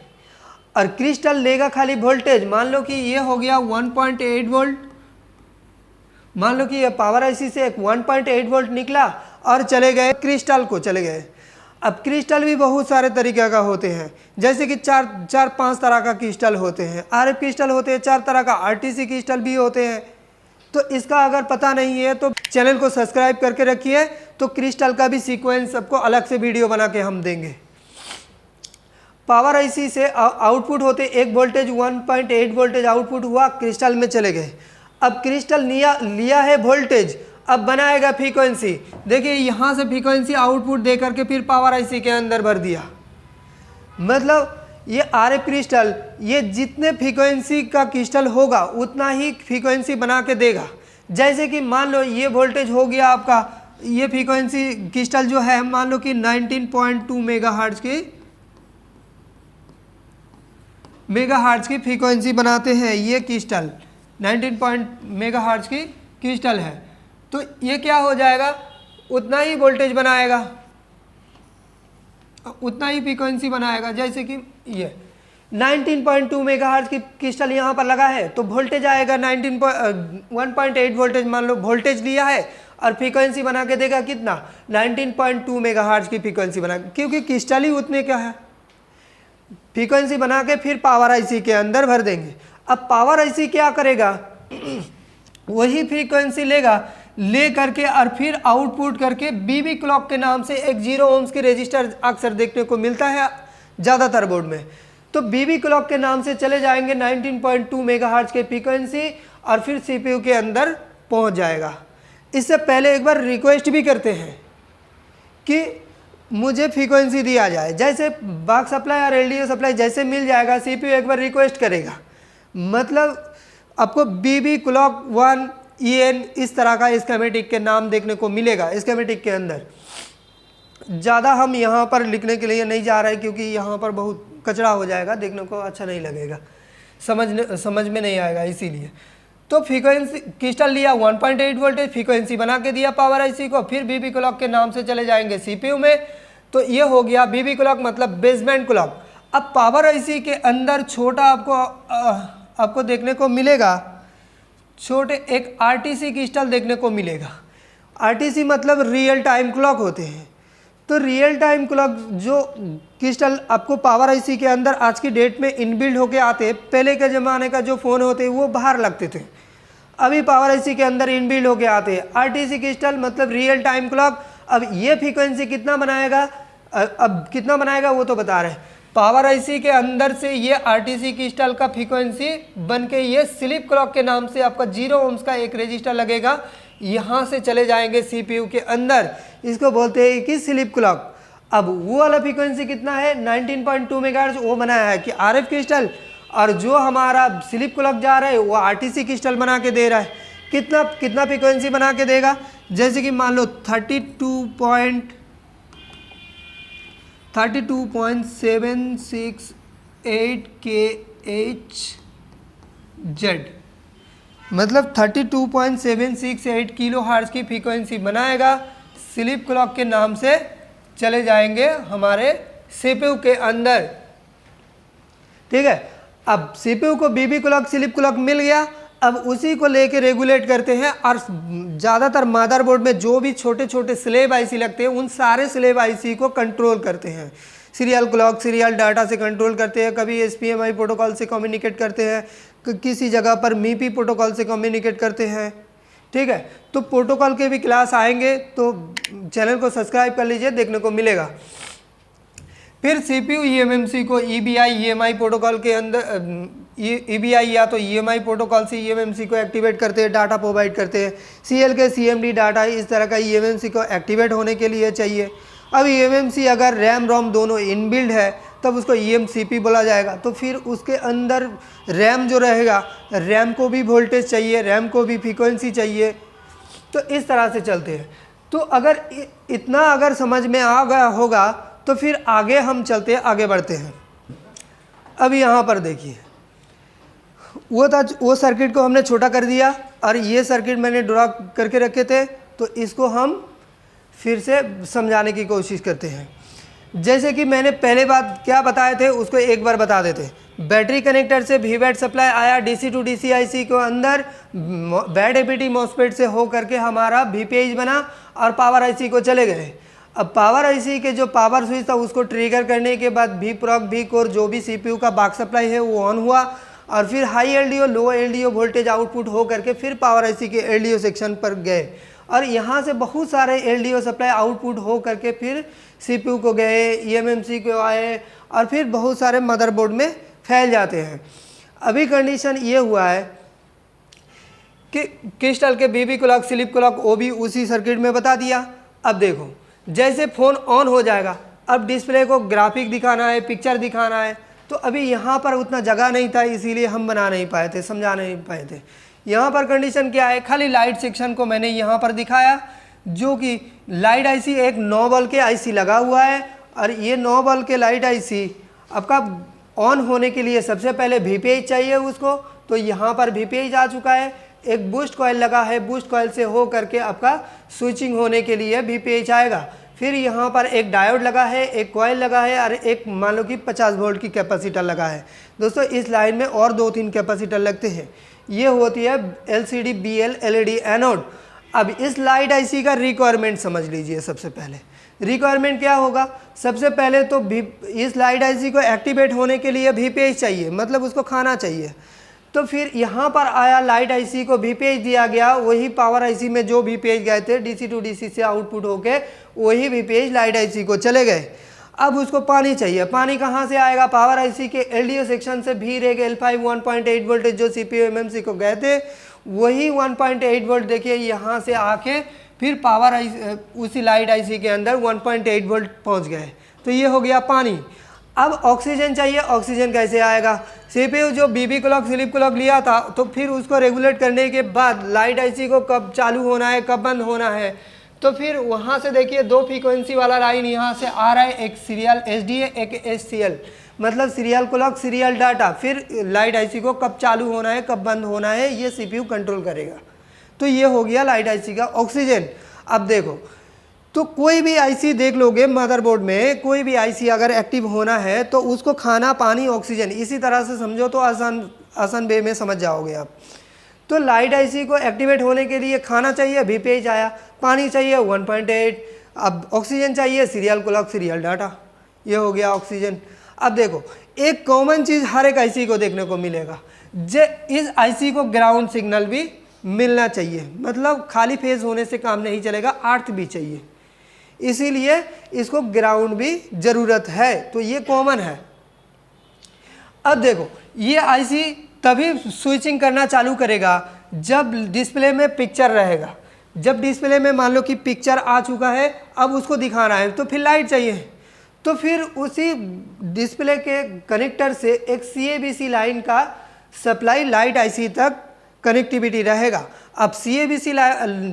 और क्रिस्टल लेगा खाली वोल्टेज। मान लो कि ये हो गया 1.8 वोल्ट, मान लो कि ये पावर IC से एक 1.8 वोल्ट निकला और चले गए क्रिस्टल को, चले गए। अब क्रिस्टल भी बहुत सारे तरीके का होते हैं, जैसे कि 4-5 तरह का क्रिस्टल होते हैं, RF क्रिस्टल होते हैं 4 तरह का, RTC क्रिस्टल भी होते हैं। तो इसका अगर पता नहीं है तो चैनल को सब्सक्राइब करके रखिए, तो क्रिस्टल का भी सीक्वेंस सबको अलग से वीडियो बना के हम देंगे। पावर IC से आउटपुट होते एक वोल्टेज 1.8 वोल्टेज आउटपुट हुआ, क्रिस्टल में चले गए। अब क्रिस्टल लिया है वोल्टेज, अब बनाएगा फ्रीक्वेंसी। देखिए यहाँ से फ्रीक्वेंसी आउटपुट दे करके फिर पावर IC के अंदर भर दिया। मतलब ये RF क्रिस्टल, ये जितने फ्रीक्वेंसी का क्रिस्टल होगा उतना ही फ्रीक्वेंसी बना के देगा। जैसे कि मान लो ये वोल्टेज हो गया आपका, ये फ्रीक्वेंसी क्रिस्टल जो है मान लो कि 19.2 मेगाहर्ट्ज की फ्रीक्वेंसी बनाते हैं। ये क्रिस्टल 19 मेगाहर्ट्ज की क्रिस्टल है, तो ये क्या हो जाएगा, उतना ही वोल्टेज बनाएगा, उतना ही फ्रीक्वेंसी बनाएगा। जैसे कि ये 19.2 मेगाहर्ट्ज की क्रिस्टल यहाँ पर लगा है, तो वोल्टेज आएगा 1.8 वोल्टेज मान लो वोल्टेज लिया है, और फ्रीक्वेंसी बना के देगा कितना, 19.2 मेगाहर्ट्ज की फ्रीक्वेंसी बना, क्योंकि क्रिस्टल ही उतने क्या है। फ्रीक्वेंसी बना के फिर पावर IC के अंदर भर देंगे। अब पावर IC क्या करेगा, वही फ्रीक्वेंसी ले करके और फिर आउटपुट करके BB क्लॉक के नाम से एक 0 ohms की रजिस्टर अक्सर देखने को मिलता है ज़्यादातर बोर्ड में, तो BB क्लॉक के नाम से चले जाएंगे 19.2 मेगाहर्ट्ज के फ्रीक्वेंसी, और फिर CPU के अंदर पहुंच जाएगा। इससे पहले एक बार रिक्वेस्ट भी करते हैं कि मुझे फ्रीक्वेंसी दिया जाए, जैसे बाक सप्लाई और LDO सप्लाई जैसे मिल जाएगा, CPU एक बार रिक्वेस्ट करेगा, मतलब आपको BB क्लॉक 1 EN इस तरह का स्कीमेटिक के नाम देखने को मिलेगा स्कीमेटिक के अंदर। ज़्यादा हम यहाँ पर लिखने के लिए नहीं जा रहे, क्योंकि यहाँ पर बहुत कचरा हो जाएगा, देखने को अच्छा नहीं लगेगा, समझ में नहीं आएगा, इसीलिए। तो फ्रीक्वेंसी क्रिस्टल लिया 1.8 वोल्टेज फ्रीक्वेंसी बना के दिया पावर आईसी को, फिर बीबी क्लॉक के नाम से चले जाएंगे सीपीयू में। तो ये हो गया बीबी क्लॉक मतलब बेसबैंड क्लॉक। अब पावर आईसी के अंदर छोटा आपको देखने को मिलेगा, छोटे एक आरटीसी क्रिस्टल देखने को मिलेगा। आरटीसी मतलब रियल टाइम क्लॉक होते हैं। तो रियल टाइम क्लॉक जो क्रिस्टल आपको पावर आईसी के अंदर आज की डेट में इनबिल्ड होके आते, पहले के ज़माने का जो फ़ोन होते वो बाहर लगते थे, अभी पावर आईसी के अंदर इनबिल्ड होके आते हैं आरटीसी क्रिस्टल मतलब रियल टाइम क्लॉक। अब ये फ्रीक्वेंसी कितना बनाएगा, अब कितना बनाएगा वो तो बता रहे हैं। पावर आईसी के अंदर से ये आरटीसी क्रिस्टल का फ्रीक्वेंसी बन के ये स्लीप क्लॉक के नाम से आपका 0 ओम्स का एक रजिस्टर लगेगा, यहाँ से चले जाएंगे सीपीयू के अंदर, इसको बोलते हैं कि स्लीप क्लॉक। अब वो वाला फ्रीक्वेंसी कितना है 19.2 मेगाहर्ट्ज वो बनाया है कि आरएफ क्रिस्टल, और जो हमारा स्लीप क्लॉक जा रहा है वो आरटीसी क्रिस्टल बना के दे रहा है। कितना फ्रीक्वेंसी बना के देगा, जैसे कि मान लो 32.768 kHz मतलब 32.768 किलो हर्ट्ज की फ्रीक्वेंसी बनाएगा, स्लीप क्लॉक के नाम से चले जाएंगे हमारे सीपीयू के अंदर। ठीक है, अब सीपीयू को बीबी क्लॉक स्लीप क्लॉक मिल गया, अब उसी को लेके रेगुलेट करते हैं। और ज़्यादातर मदरबोर्ड में जो भी छोटे छोटे स्लेब आईसी लगते हैं उन सारे स्लेब आईसी को कंट्रोल करते हैं। सीरियल क्लॉक सीरियल डाटा से कंट्रोल करते हैं, कभी एसपीएमआई प्रोटोकॉल से कम्युनिकेट करते हैं, किसी जगह पर मीपी प्रोटोकॉल से कम्युनिकेट करते हैं। ठीक है, तो प्रोटोकॉल के भी क्लास आएंगे तो चैनल को सब्सक्राइब कर लीजिए, देखने को मिलेगा। फिर सीपीयू ईएमएमसी को ईबीआई ईएमआई प्रोटोकॉल के अंदर ईबीआई या तो ईएमआई प्रोटोकॉल से ईएमएमसी को एक्टिवेट करते हैं, डाटा प्रोवाइड करते हैं। सीएल के सीएमडी डाटा इस तरह का ईएमएमसी को एक्टिवेट होने के लिए चाहिए। अब ईएमएमसी अगर रैम रोम दोनों इनबिल्ड है तब उसको ईएमसीपी बोला जाएगा। तो फिर उसके अंदर रैम जो रहेगा, रैम को भी वोल्टेज चाहिए, रैम को भी फ्रीक्वेंसी चाहिए, तो इस तरह से चलते हैं। तो अगर इतना अगर समझ में आ गया होगा तो फिर आगे हम चलते हैं, आगे बढ़ते हैं। अब यहाँ पर देखिए, वो सर्किट को हमने छोटा कर दिया और ये सर्किट मैंने ड्रा करके रखे थे, तो इसको हम फिर से समझाने की कोशिश करते हैं। जैसे कि मैंने पहले बात क्या बताए थे उसको एक बार बता देते। बैटरी कनेक्टर से वीवैट सप्लाई आया डीसी टू डीसी आईसी को अंदर, बैड एपीटी मॉसफेट से हो करके हमारा वीपीएच बना और पावर आईसी को चले गए। अब पावर आईसी के जो पावर स्विच था उसको ट्रिगर करने के बाद वी प्रॉक वी कोर जो भी सीपीयू का बाक सप्लाई है वो ऑन हुआ, और फिर हाई एलडीओ लो एलडीओ वोल्टेज आउटपुट हो करके फिर पावर आईसी के एलडीओ सेक्शन पर गए, और यहाँ से बहुत सारे एलडीओ सप्लाई आउटपुट हो करके फिर सीपीयू को गए, ईएमएमसी को आए, और फिर बहुत सारे मदरबोर्ड में फैल जाते हैं। अभी कंडीशन ये हुआ है कि क्रिस्टल के बीबी क्लॉक स्लीप क्लॉक वो भी उसी सर्किट में बता दिया। अब देखो, जैसे फ़ोन ऑन हो जाएगा, अब डिस्प्ले को ग्राफिक दिखाना है, पिक्चर दिखाना है, तो अभी यहाँ पर उतना जगह नहीं था, इसीलिए हम बना नहीं पाए थे, समझा नहीं पाए थे। यहाँ पर कंडीशन क्या है, खाली लाइट सेक्शन को मैंने यहाँ पर दिखाया, जो कि लाइट आईसी एक 9 वोल्ट के आईसी लगा हुआ है, और ये 9 वोल्ट के लाइट आईसी आपका ऑन होने के लिए सबसे पहले वीपीएच चाहिए उसको, तो यहाँ पर वीपीएच आ चुका है। एक बूस्ट कॉइल लगा है, बूस्ट कॉइल से हो करके आपका स्विचिंग होने के लिए वीपीएच आएगा। फिर यहाँ पर एक डायोड लगा है, एक कॉइल लगा है, और एक मान लो कि 50 वोल्ट की कैपेसिटर लगा है। दोस्तों इस लाइन में और 2-3 कैपेसिटर लगते हैं। ये होती है एलसीडी बीएल एलईडी एनोड। अब इस लाइट आईसी का रिक्वायरमेंट समझ लीजिए। सबसे पहले रिक्वायरमेंट क्या होगा, सबसे पहले तो इस लाइट आईसी को एक्टिवेट होने के लिए वीपीएच चाहिए, मतलब उसको खाना चाहिए। तो फिर यहाँ पर आया लाइट आईसी को वीपीएच दिया गया, वही पावर आईसी में जो वीपीएच गए थे डीसी टू डीसी से आउटपुट होके वही वीपीएच लाइट आईसी को चले गए। अब उसको पानी चाहिए, पानी कहाँ से आएगा, पावर आईसी के एलडीओ सेक्शन से भी रेग L5 1.8 वोल्टेज जो सीपीयू एमएमसी को गए थे वही 1.8 वोल्ट देखिए यहाँ से आके फिर पावर आईसी उसी लाइट आईसी के अंदर 1.8 वोल्ट पहुँच गए। तो ये हो गया पानी। अब ऑक्सीजन चाहिए, ऑक्सीजन कैसे आएगा, सीपीयू जो बीबी क्लॉक स्लीप क्लॉक लिया था तो फिर उसको रेगुलेट करने के बाद लाइट आईसी को कब चालू होना है कब बंद होना है, तो फिर वहाँ से देखिए 2 फ्रीक्वेंसी वाला लाइन यहाँ से आ रहा है, एक सीरियल एसडीए एक एससीएल, मतलब सीरियल क्लॉक सीरियल डाटा। फिर लाइट आईसी को कब चालू होना है कब बंद होना है ये सीपीयू कंट्रोल करेगा। तो ये हो गया लाइट आईसी का ऑक्सीजन। अब देखो तो कोई भी आईसी देख लोगे मदरबोर्ड में, कोई भी आईसी अगर एक्टिव होना है तो उसको खाना पानी ऑक्सीजन इसी तरह से समझो तो आसान वे में समझ जाओगे आप। तो लाइट आईसी को एक्टिवेट होने के लिए खाना चाहिए वीपीएच आया, पानी चाहिए 1.8, अब ऑक्सीजन चाहिए सीरियल क्लॉक सीरियल डाटा, ये हो गया ऑक्सीजन। अब देखो एक कॉमन चीज़ हर एक आईसी को देखने को मिलेगा, इस आईसी को ग्राउंड सिग्नल भी मिलना चाहिए, मतलब खाली फेज होने से काम नहीं चलेगा, अर्थ भी चाहिए, इसीलिए इसको ग्राउंड भी ज़रूरत है, तो ये कॉमन है। अब देखो ये आईसी तभी स्विचिंग करना चालू करेगा जब डिस्प्ले में पिक्चर रहेगा। जब डिस्प्ले में मान लो कि पिक्चर आ चुका है, अब उसको दिखाना है तो फिर लाइट चाहिए, तो फिर उसी डिस्प्ले के कनेक्टर से एक CABC लाइन का सप्लाई लाइट आईसी तक कनेक्टिविटी रहेगा। अब CABC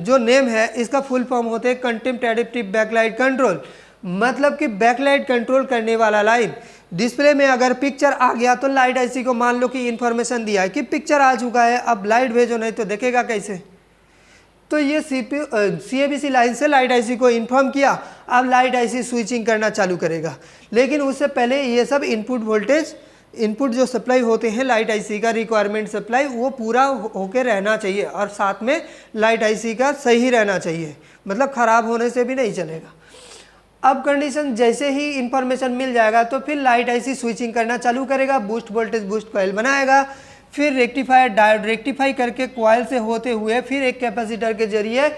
जो नेम है इसका फुल फॉर्म होते हैं कंटिन्यूस एडेप्टिव बैकलाइट कंट्रोल, मतलब कि बैकलाइट कंट्रोल करने वाला लाइन। डिस्प्ले में अगर पिक्चर आ गया तो लाइट आईसी को मान लो कि इन्फॉर्मेशन दिया है कि पिक्चर आ चुका है, अब लाइट भेजो, नहीं तो देखेगा कैसे। तो ये CABC लाइन से लाइट आईसी को इन्फॉर्म किया, अब लाइट आईसी स्विचिंग करना चालू करेगा। लेकिन उससे पहले ये सब इनपुट वोल्टेज, इनपुट जो सप्लाई होते हैं लाइट आईसी का रिक्वायरमेंट सप्लाई, वो पूरा होके रहना चाहिए और साथ में लाइट आईसी का सही रहना चाहिए, मतलब ख़राब होने से भी नहीं चलेगा। अब कंडीशन जैसे ही इंफॉर्मेशन मिल जाएगा तो फिर लाइट आईसी स्विचिंग करना चालू करेगा, बूस्ट वोल्टेज बूस्ट कॉइल बनाएगा, फिर रेक्टिफायर डायोड रेक्टिफाई करके कॉइल से होते हुए फिर एक कैपेसिटर के जरिए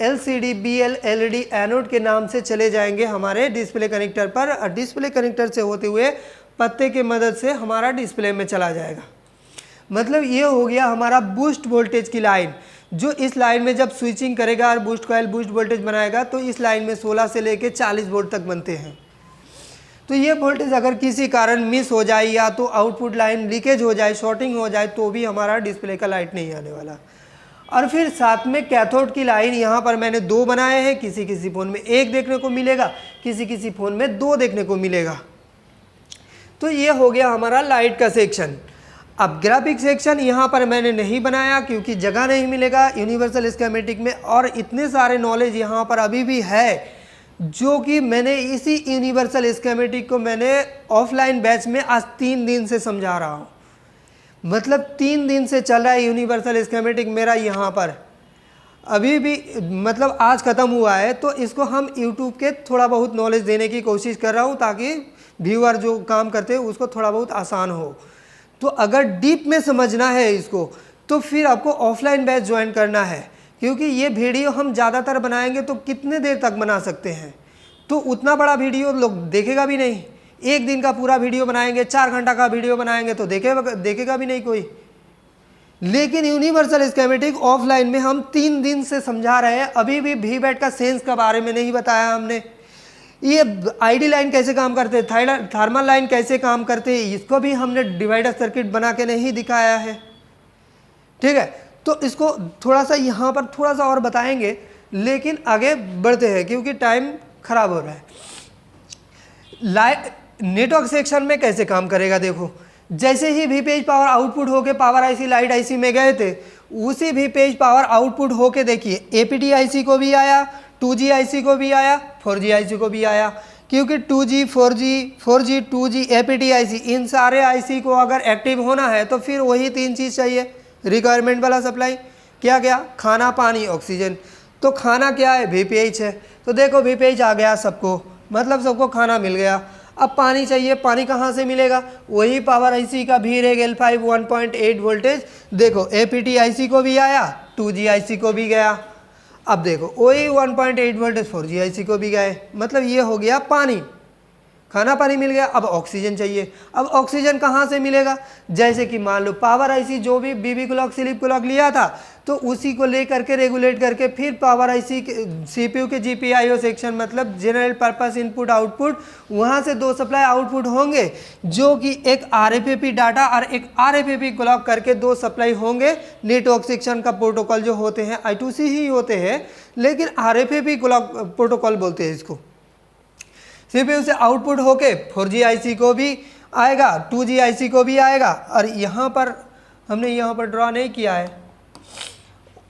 LCD BL LED एनोड के नाम से चले जाएंगे हमारे डिस्प्ले कनेक्टर पर, और डिस्प्ले कनेक्टर से होते हुए पत्ते के मदद से हमारा डिस्प्ले में चला जाएगा। मतलब ये हो गया हमारा बूस्ट वोल्टेज की लाइन, जो इस लाइन में जब स्विचिंग करेगा और बूस्ट कॉइल बूस्ट वोल्टेज बनाएगा तो इस लाइन में 16 से लेके 40 वोल्ट तक बनते हैं। तो ये वोल्टेज अगर किसी कारण मिस हो जाए या तो आउटपुट लाइन लीकेज हो जाए, शॉर्टिंग हो जाए, तो भी हमारा डिस्प्ले का लाइट नहीं आने वाला। और फिर साथ में कैथोड की लाइन यहाँ पर मैंने 2 बनाए हैं, किसी किसी फ़ोन में 1 देखने को मिलेगा, किसी किसी फ़ोन में 2 देखने को मिलेगा। तो ये हो गया हमारा लाइट का सेक्शन। अब ग्राफिक सेक्शन यहाँ पर मैंने नहीं बनाया क्योंकि जगह नहीं मिलेगा यूनिवर्सल स्कीमेटिक में, और इतने सारे नॉलेज यहाँ पर अभी भी है जो कि मैंने इसी यूनिवर्सल स्कीमेटिक को मैंने ऑफलाइन बैच में आज 3 दिन से समझा रहा हूँ। मतलब 3 दिन से चल रहा है यूनिवर्सल स्कीमेटिक मेरा यहाँ पर, अभी भी मतलब आज ख़त्म हुआ है। तो इसको हम यूट्यूब के थोड़ा बहुत नॉलेज देने की कोशिश कर रहा हूँ ताकि व्यूअर जो काम करते हैं उसको थोड़ा बहुत आसान हो। तो अगर डीप में समझना है इसको तो फिर आपको ऑफलाइन बैच ज्वाइन करना है, क्योंकि ये वीडियो हम ज़्यादातर बनाएंगे तो कितने देर तक बना सकते हैं, तो उतना बड़ा वीडियो लोग देखेगा भी नहीं। 1 दिन का पूरा वीडियो बनाएंगे, 4 घंटा का वीडियो बनाएंगे तो देखेगा भी नहीं कोई। लेकिन यूनिवर्सल स्कीमेटिक ऑफलाइन में हम 3 दिन से समझा रहे हैं, अभी भी वीबैट का सेंस के बारे में नहीं बताया हमने। ये आईडी लाइन कैसे काम करते हैं, थर्मल लाइन कैसे काम करते हैं, इसको भी हमने डिवाइडर सर्किट बना के नहीं दिखाया है। ठीक है, तो इसको थोड़ा सा यहाँ पर थोड़ा सा और बताएंगे, लेकिन आगे बढ़ते हैं क्योंकि टाइम खराब हो रहा है। नेटवर्क सेक्शन में कैसे काम करेगा, देखो जैसे ही वीपीएच पावर आउटपुट होके पावर आईसी लाइट आईसी में गए थे, उसी वीपीएच पावर आउटपुट होके देखिए एपीटी आईसी को भी आया, 2G आईसी को भी आया, 4G आईसी को भी आया। क्योंकि 2G 4G 2G APT IC, इन सारे आईसी को अगर एक्टिव होना है तो फिर वही 3 चीज़ चाहिए रिक्वायरमेंट वाला सप्लाई। क्या क्या, खाना पानी ऑक्सीजन। तो खाना क्या है, वीपीएच है। तो देखो वीपीएच आ गया सबको, मतलब सबको खाना मिल गया। अब पानी चाहिए, पानी कहाँ से मिलेगा, वही पावर आईसी का VREG L5 1.8 वोल्टेज। देखो एपीटी आईसी को भी आया, 2G आईसी को भी गया। अब देखो वही 1.8 वोल्टेज 4G आईसी को भी गए, मतलब ये हो गया पानी। खाना पानी मिल गया, अब ऑक्सीजन चाहिए। अब ऑक्सीजन कहाँ से मिलेगा? जैसे कि मान लो पावर आईसी जो भी बीबी क्लॉक स्लीप क्लॉक लिया था तो उसी को ले करके रेगुलेट करके फिर पावर आईसी सीपीयू के जीपीआईओ सेक्शन मतलब जनरल पर्पस इनपुट आउटपुट, वहाँ से दो सप्लाई आउटपुट होंगे जो कि एक आरएफएपी डाटा और एक आरएफएपी क्लॉक करके दो सप्लाई होंगे। नेटवर्क सेक्शन का प्रोटोकॉल जो होते हैं I2C ही होते हैं, लेकिन आरएफएपी क्लॉक प्रोटोकॉल बोलते हैं इसको। सीपीयू से आउटपुट होके 4G आईसी को भी आएगा, 2G आईसी को भी आएगा। और यहाँ पर हमने यहाँ पर ड्रॉ नहीं किया है,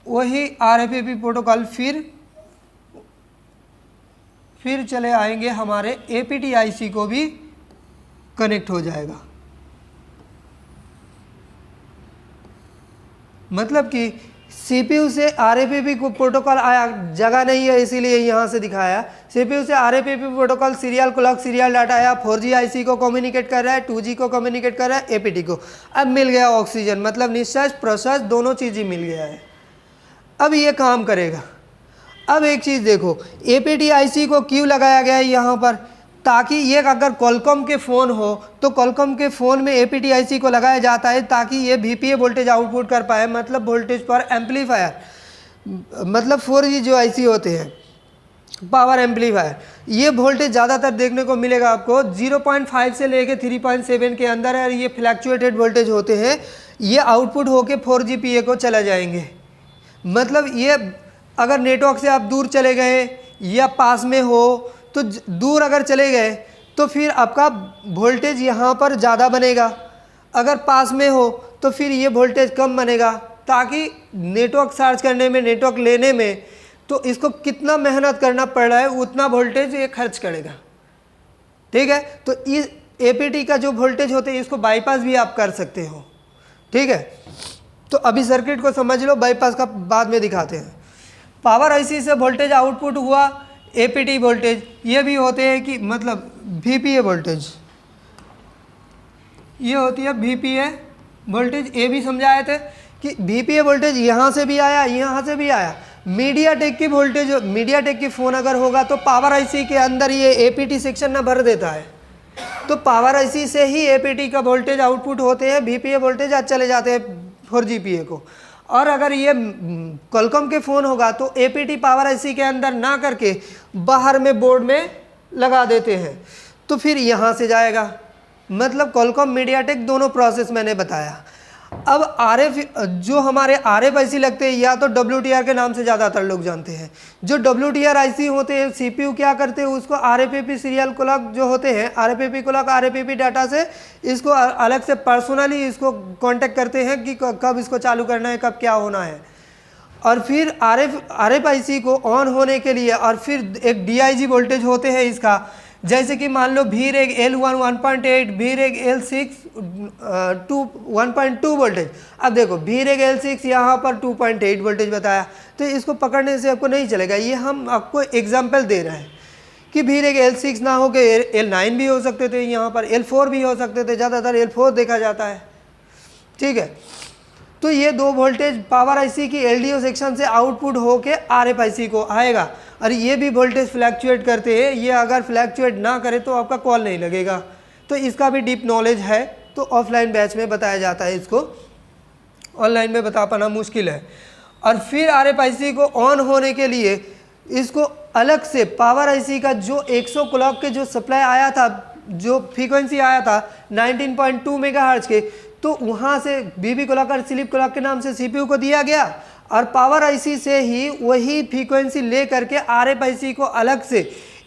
वही आरएफएपी प्रोटोकॉल फिर चले आएंगे हमारे एपीटी आईसी को भी कनेक्ट हो जाएगा। मतलब कि सीपीयू से आरएफएपी को प्रोटोकॉल आया, जगह नहीं है इसीलिए यहाँ से दिखाया। सीपीयू से RFAP protocol serial clock serial data आया, 4G आईसी को कम्युनिकेट कर रहा है, 2G को कम्युनिकेट कर रहा है, एपीटी को। अब मिल गया ऑक्सीजन, मतलब निश्चय प्रोसेस दोनों चीज़ ही मिल गया है। अब ये काम करेगा। अब एक चीज़ देखो, एपीटी आईसी को क्यों लगाया गया है यहाँ पर, ताकि ये अगर कॉलकॉम के फ़ोन हो तो कॉलकॉम के फ़ोन में एपीटी आईसी को लगाया जाता है ताकि ये वीपीए वोल्टेज आउटपुट कर पाए, मतलब वोल्टेज पर एम्पलीफायर, मतलब 4G जो आईसी होते हैं पावर एम्पलीफायर, ये वोल्टेज ज़्यादातर देखने को मिलेगा आपको 0.5 से लेके 3.7 के अंदर है। ये फ्लैक्चुएटेड वोल्टेज होते हैं, ये आउटपुट होके 4G PA को चला जाएंगे। मतलब ये अगर नेटवर्क से आप दूर चले गए या पास में हो तो दूर अगर चले गए तो फिर आपका वोल्टेज यहाँ पर ज़्यादा बनेगा, अगर पास में हो तो फिर ये वोल्टेज कम बनेगा, ताकि नेटवर्क चार्ज करने में, नेटवर्क लेने में तो इसको कितना मेहनत करना पड़ रहा है उतना वोल्टेज ये खर्च करेगा। ठीक है, तो इस एपीटी का जो वोल्टेज होते हैं इसको बाईपास भी आप कर सकते हो। ठीक है, तो अभी सर्किट को समझ लो, बाईपास का बाद में दिखाते हैं। पावर आईसी से वोल्टेज आउटपुट हुआ, एपीटी वोल्टेज, ये भी होते हैं कि मतलब वीपीए वोल्टेज, ये होती है वीपीए वोल्टेज। ये भी समझाए थे कि वीपीए वोल्टेज यहाँ से भी आया, यहाँ से भी आया। मीडियाटेक की वोल्टेज, मीडियाटेक की फ़ोन अगर होगा तो पावर आईसी के अंदर ये एपीटी सेक्शन ना भर देता है, तो पावर आईसी से ही एपीटी का वोल्टेज आउटपुट होते हैं, वीपीए वोल्टेज आज चले जाते हैं 4G PA को। और अगर ये कॉलकॉम के फ़ोन होगा तो एपीटी पावर आईसी के अंदर ना करके बाहर में बोर्ड में लगा देते हैं, तो फिर यहाँ से जाएगा। मतलब कॉलकॉम मीडियाटेक दोनों प्रोसेस मैंने बताया। अब आरएफ, जो हमारे आरएफ आईसी लगते हैं या तो WTR के नाम से ज़्यादातर लोग जानते हैं। जो WTR आईसी होते हैं सीपीयू क्या करते हैं, उसको आरएफएपी सीरियल क्लॉक जो होते हैं, आरएफएपी क्लॉक आरएफएपी डाटा से इसको अलग से पर्सनली इसको कांटेक्ट करते हैं कि कब इसको चालू करना है, कब क्या होना है। और फिर आरएफ आईसी को ऑन होने के लिए और फिर एक DIG वोल्टेज होते हैं इसका, जैसे कि मान लो V-Reg L1 1.8, V-Reg L6 1.2 voltage. अब देखो V-Reg L6 यहाँ पर 2.8 वोल्टेज बताया, तो इसको पकड़ने से आपको नहीं चलेगा। ये हम आपको एग्जांपल दे रहे हैं कि V-Reg L6 ना हो के L9 भी हो सकते थे, यहाँ पर L4 भी हो सकते थे, ज़्यादातर L4 देखा जाता है। ठीक है, तो ये दो वोल्टेज पावर आईसी की LDO सेक्शन से आउटपुट होके आरएफ आईसी को आएगा। और ये भी वोल्टेज फ्लैक्चुएट करते हैं, ये अगर फ्लैक्चुएट ना करे तो आपका कॉल नहीं लगेगा। तो इसका भी डीप नॉलेज है, तो ऑफलाइन बैच में बताया जाता है, इसको ऑनलाइन में बता पाना मुश्किल है। और फिर आरएफ आईसी को ऑन होने के लिए इसको अलग से पावर आईसी का जो 100 क्लॉक के जो सप्लाई आया था, जो फ्रीक्वेंसी आया था 19.2 मेगाहर्ट्ज के, तो वहाँ से बीबी क्लॉक और स्लीप क्लॉक के नाम से सीपीयू को दिया गया और पावर आईसी से ही वही फ्रीक्वेंसी ले करके आरएफ आईसी को अलग से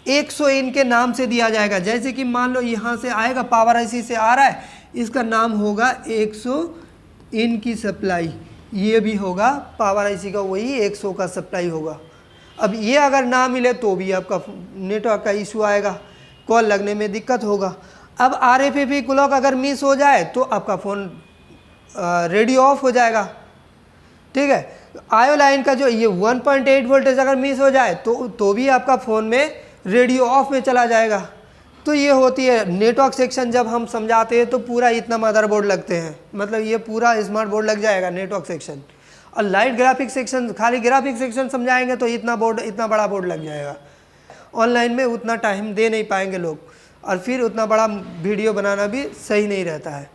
100 इन के नाम से दिया जाएगा। जैसे कि मान लो यहाँ से आएगा, पावर आईसी से आ रहा है, इसका नाम होगा 100 इन की सप्लाई, ये भी होगा पावर आईसी का वही 100 का सप्लाई होगा। अब ये अगर ना मिले तो भी आपका नेटवर्क का इशू आएगा, कॉल लगने में दिक्कत होगा। अब आरएफएपी क्लॉक अगर मिस हो जाए तो आपका फ़ोन रेडियो ऑफ हो जाएगा। ठीक है, आयो लाइन का जो ये 1.8 वोल्टेज अगर मिस हो जाए तो भी आपका फ़ोन में रेडियो ऑफ में चला जाएगा। तो ये होती है नेटवर्क सेक्शन। जब हम समझाते हैं तो पूरा इतना मदरबोर्ड लगते हैं, मतलब ये पूरा स्मार्ट बोर्ड लग जाएगा नेटवर्क सेक्शन। और लाइट ग्राफिक सेक्शन, खाली ग्राफिक सेक्शन समझाएंगे तो इतना बड़ा बोर्ड लग जाएगा। ऑनलाइन में उतना टाइम दे नहीं पाएंगे लोग। और फिर उतना बड़ा वीडियो बनाना भी सही नहीं रहता है।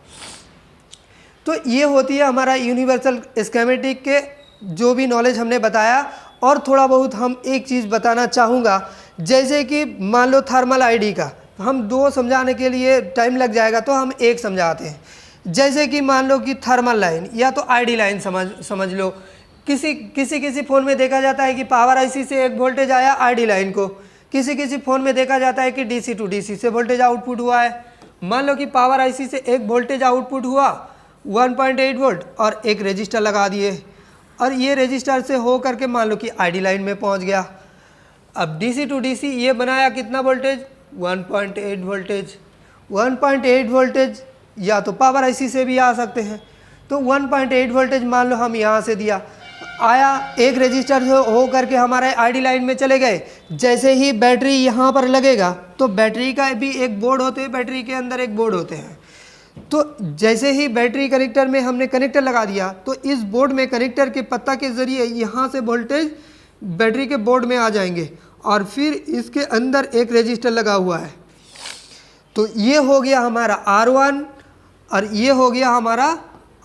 तो ये होती है हमारा यूनिवर्सल स्कीमेटिक के जो भी नॉलेज हमने बताया। और थोड़ा बहुत हम एक चीज़ बताना चाहूँगा, जैसे कि मान लो थर्मल आईडी का हम दो समझाने के लिए टाइम लग जाएगा, तो हम एक समझाते हैं। जैसे कि मान लो कि थर्मल लाइन या तो आईडी लाइन समझ लो। किसी फ़ोन में देखा जाता है कि पावर आईसी से एक वोल्टेज आया आईडी लाइन को, किसी फ़ोन में देखा जाता है कि डीसी टू डीसी से वोल्टेज आउटपुट हुआ है। मान लो कि पावर आईसी से एक वोल्टेज आउटपुट हुआ 1.8 वोल्ट और एक रजिस्टर लगा दिए, और ये रजिस्टर से हो करके मान लो कि आईडी लाइन में पहुंच गया। अब डीसी टू डीसी ये बनाया कितना वोल्टेज, 1.8 वोल्टेज। 1.8 वोल्टेज या तो पावर आईसी से भी आ सकते हैं। तो 1.8 वोल्टेज मान लो हम यहाँ से दिया, आया एक रजिस्टर हो करके हमारे आईडी लाइन में चले गए। जैसे ही बैटरी यहाँ पर लगेगा तो बैटरी का भी एक बोर्ड होते हैं, बैटरी के अंदर एक बोर्ड होते हैं। तो जैसे ही बैटरी कनेक्टर में हमने कनेक्टर लगा दिया तो इस बोर्ड में कनेक्टर के पत्ता के ज़रिए यहाँ से वोल्टेज बैटरी के बोर्ड में आ जाएंगे, और फिर इसके अंदर एक रजिस्टर लगा हुआ है। तो ये हो गया हमारा R1 और ये हो गया हमारा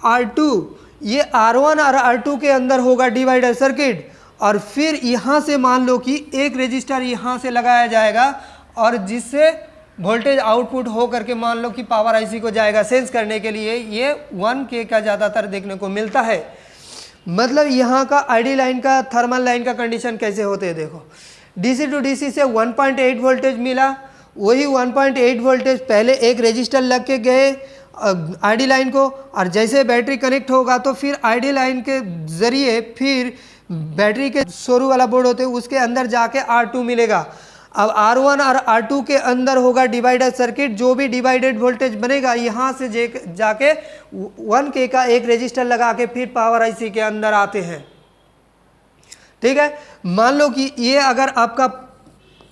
R2। ये R1 और R2 के अंदर होगा डिवाइडर सर्किट, और फिर यहाँ से मान लो कि एक रजिस्टर यहाँ से लगाया जाएगा, और जिससे वोल्टेज आउटपुट हो करके मान लो कि पावर आईसी को जाएगा सेंस करने के लिए। ये 1K का ज़्यादातर देखने को मिलता है। मतलब यहाँ का आईडी लाइन का थर्मल लाइन का कंडीशन कैसे होते हैं देखो, डीसी टू डीसी से 1.8 वोल्टेज मिला, वही 1.8 वोल्टेज पहले एक रजिस्टर लग के गए आईडी लाइन को, और जैसे बैटरी कनेक्ट होगा तो फिर आईडी लाइन के ज़रिए फिर बैटरी के शुरू वाला बोर्ड होते हैं उसके अंदर जाके R2 मिलेगा। अब R1 और R2 के अंदर होगा डिवाइडर सर्किट। जो भी डिवाइडेड वोल्टेज बनेगा यहाँ से जाके 1K का एक रजिस्टर लगा के फिर पावर आईसी के अंदर आते हैं। ठीक है, मान लो कि ये अगर आपका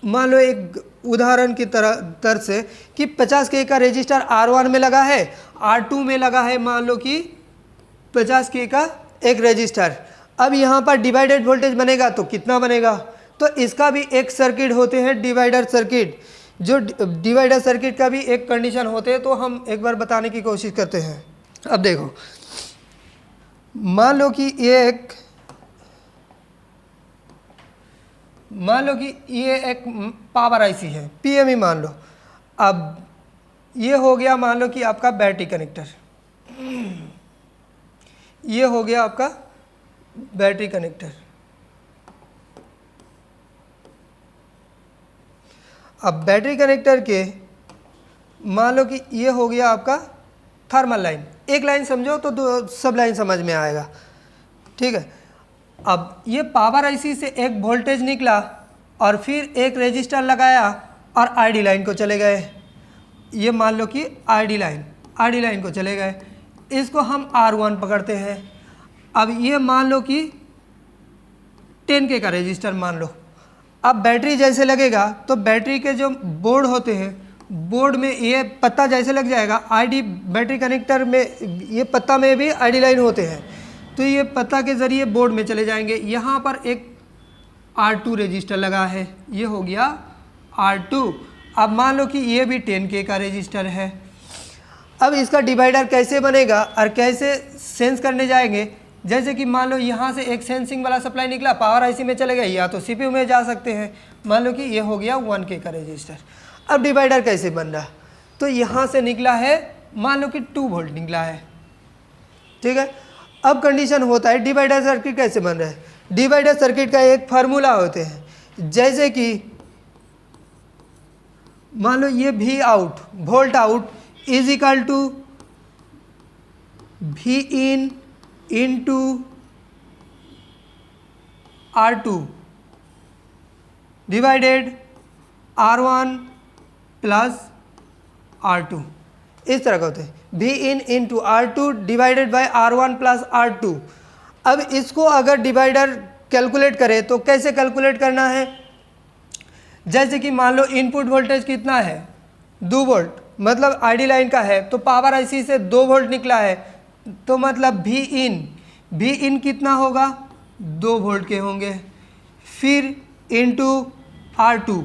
मान लो एक उदाहरण की तरह से कि 50K का रजिस्टर R1 में लगा है, R2 में लगा है मान लो कि 50K का एक रजिस्टर। अब यहाँ पर डिवाइडेड वोल्टेज बनेगा तो कितना बनेगा, तो इसका भी एक सर्किट होते हैं डिवाइडर सर्किट। जो डिवाइडर सर्किट का भी एक कंडीशन होते हैं, तो हम एक बार बताने की कोशिश करते हैं। अब देखो, मान लो कि ये एक पावर आईसी है, पीएमई मान लो। अब ये हो गया मान लो कि आपका बैटरी कनेक्टर, ये हो गया आपका बैटरी कनेक्टर। अब बैटरी कनेक्टर के मान लो कि ये हो गया आपका थर्मल लाइन। एक लाइन समझो तो सब लाइन समझ में आएगा। ठीक है, अब ये पावर आईसी से एक वोल्टेज निकला और फिर एक रजिस्टर लगाया और आईडी लाइन को चले गए। ये मान लो कि आईडी लाइन को चले गए, इसको हम R1 पकड़ते हैं। अब ये मान लो कि 10K का रजिस्टर मान लो। अब बैटरी जैसे लगेगा तो बैटरी के जो बोर्ड होते हैं, बोर्ड में ये पत्ता जैसे लग जाएगा, आईडी बैटरी कनेक्टर में ये पत्ता में भी आईडी लाइन होते हैं, तो ये पत्ता के ज़रिए बोर्ड में चले जाएंगे। यहाँ पर एक R2 रजिस्टर लगा है, ये हो गया R2। अब मान लो कि ये भी 10K का रजिस्टर है। अब इसका डिवाइडर कैसे बनेगा और कैसे सेंस करने जाएंगे, जैसे कि मान लो यहाँ से एक सेंसिंग वाला सप्लाई निकला, पावर आईसी में चले गए या तो सीपीयू में जा सकते हैं। मान लो कि ये हो गया 1K का रजिस्टर। अब डिवाइडर कैसे बन रहा, तो यहाँ से निकला है मान लो कि 2 वोल्ट निकला है। ठीक है, अब कंडीशन होता है डिवाइडर सर्किट कैसे बन रहा है। डिवाइडर सर्किट का एक फार्मूला होते हैं, जैसे कि मान लो ये V out volt out is equal to V in into R2 divided R1 plus R2। इस तरह का होते हैं, V in into R2 divided by R1 plus R2। अब इसको अगर डिवाइडर कैलकुलेट करें तो कैसे कैलकुलेट करना है, जैसे कि मान लो इनपुट वोल्टेज कितना है 2 वोल्ट, मतलब आईडी लाइन का है, तो पावर आईसी से 2 वोल्ट निकला है, तो मतलब V इन कितना होगा 2 वोल्ट के होंगे, फिर इंटू R2।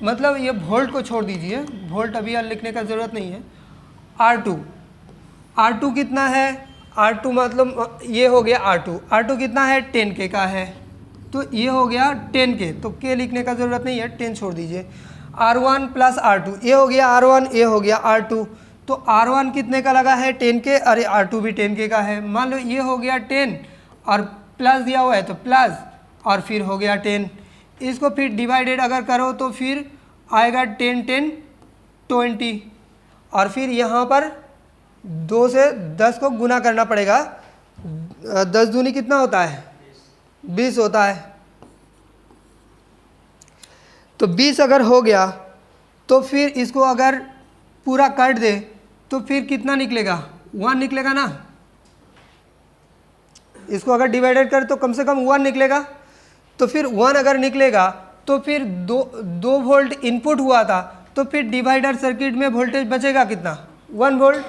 मतलब ये वोल्ट को छोड़ दीजिए, वोल्ट अभी यार लिखने का ज़रूरत नहीं है। R2 कितना है, R2 मतलब ये हो गया R2 कितना है 10K का है, तो ये हो गया 10K, तो K लिखने का ज़रूरत नहीं है, 10 छोड़ दीजिए। R1 प्लस R2, ये हो गया R1, ये हो गया R2, तो R1 कितने का लगा है 10K, अरे R2 भी 10K का है। मान लो ये हो गया 10 और प्लस दिया हुआ है तो प्लस और फिर हो गया 10, इसको फिर डिवाइडेड अगर करो तो फिर आएगा 10 10 20, और फिर यहाँ पर 2 से 10 को गुना करना पड़ेगा। 10 दूनी कितना होता है 20 होता है, तो 20 अगर हो गया तो फिर इसको अगर पूरा काट दे तो फिर कितना निकलेगा 1 निकलेगा ना। इसको अगर डिवाइडेड कर तो कम से कम 1 निकलेगा, तो फिर 1 अगर निकलेगा तो फिर 2 वोल्ट इनपुट हुआ था, तो फिर डिवाइडर सर्किट में वोल्टेज बचेगा कितना 1 वोल्ट,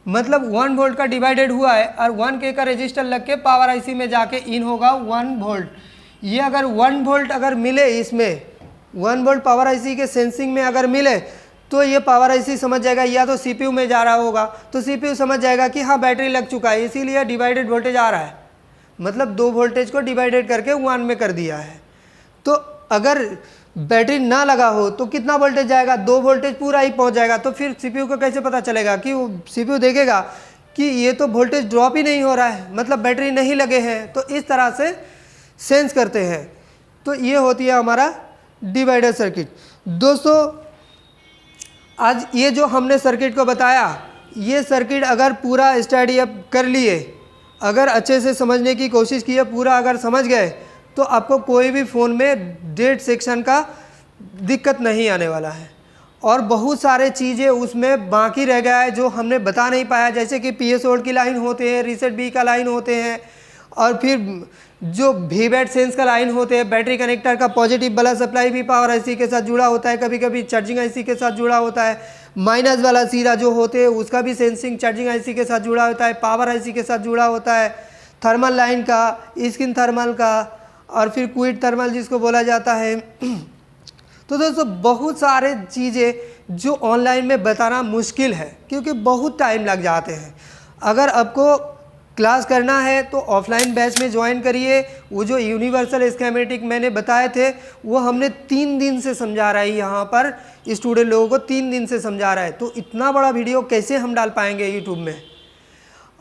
मतलब 1 वोल्ट का डिवाइडेड हुआ है और 1K का रजिस्टर लग के पावर आईसी में जाके इन होगा 1 वोल्ट। ये अगर 1 वोल्ट अगर मिले, इसमें 1 वोल्ट पावर आईसी के सेंसिंग में अगर मिले तो ये पावर आईसी समझ जाएगा, या तो सीपीयू में जा रहा होगा तो सीपीयू समझ जाएगा कि हाँ बैटरी लग चुका है, इसीलिए डिवाइडेड वोल्टेज आ रहा है, मतलब 2 वोल्टेज को डिवाइडेड करके 1 में कर दिया है। तो अगर बैटरी ना लगा हो तो कितना वोल्टेज जाएगा 2 वोल्टेज पूरा ही पहुंच जाएगा, तो फिर सीपीयू को कैसे पता चलेगा कि वो सीपीयू देखेगा कि ये तो वोल्टेज ड्रॉप ही नहीं हो रहा है, मतलब बैटरी नहीं लगे हैं, तो इस तरह से सेंस करते हैं। तो ये होती है हमारा डिवाइडर सर्किट। दोस्तों आज ये जो हमने सर्किट को बताया, ये सर्किट अगर पूरा स्टडी अप कर लिए, अगर अच्छे से समझने की कोशिश की है, पूरा अगर समझ गए तो आपको कोई भी फ़ोन में डेट सेक्शन का दिक्कत नहीं आने वाला है। और बहुत सारे चीज़ें उसमें बाकी रह गया है जो हमने बता नहीं पाया, जैसे कि PS होल्ड की लाइन होते हैं, रीसेट बी का लाइन होते हैं, और फिर जो वीबैट सेंस का लाइन होते हैं, बैटरी कनेक्टर का पॉजिटिव वाला सप्लाई भी पावर आईसी के साथ जुड़ा होता है, कभी कभी चार्जिंग आईसी के साथ जुड़ा होता है, माइनस वाला सीरा जो होते हैं उसका भी सेंसिंग चार्जिंग आईसी के साथ जुड़ा होता है, पावर आईसी के साथ जुड़ा होता है, थर्मल लाइन का, स्किन थर्मल का, और फिर क्विट थर्मल जिसको बोला जाता है। तो दोस्तों बहुत सारे चीज़ें जो ऑनलाइन में बताना मुश्किल है क्योंकि बहुत टाइम लग जाते हैं। अगर आपको क्लास करना है तो ऑफलाइन बैच में ज्वाइन करिए। वो जो यूनिवर्सल स्कीमेटिक मैंने बताए थे वो हमने 3 दिन से समझा रहा है, यहाँ पर स्टूडेंट लोगों को 3 दिन से समझा रहा है, तो इतना बड़ा वीडियो कैसे हम डाल पाएंगे यूट्यूब में।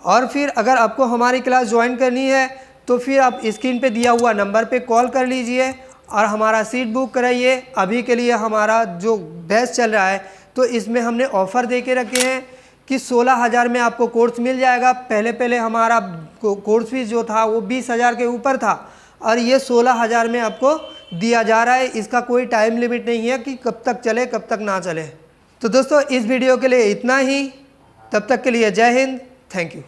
और फिर अगर आपको हमारी क्लास ज्वाइन करनी है तो फिर आप स्क्रीन पे दिया हुआ नंबर पे कॉल कर लीजिए और हमारा सीट बुक कराइए। अभी के लिए हमारा जो बैच चल रहा है तो इसमें हमने ऑफ़र दे के रखे हैं कि 16,000 में आपको कोर्स मिल जाएगा। पहले हमारा कोर्स फीस जो था वो 20,000 के ऊपर था और ये 16,000 में आपको दिया जा रहा है। इसका कोई टाइम लिमिट नहीं है कि कब तक चले कब तक ना चले। तो दोस्तों इस वीडियो के लिए इतना ही, तब तक के लिए जय हिंद, थैंक यू।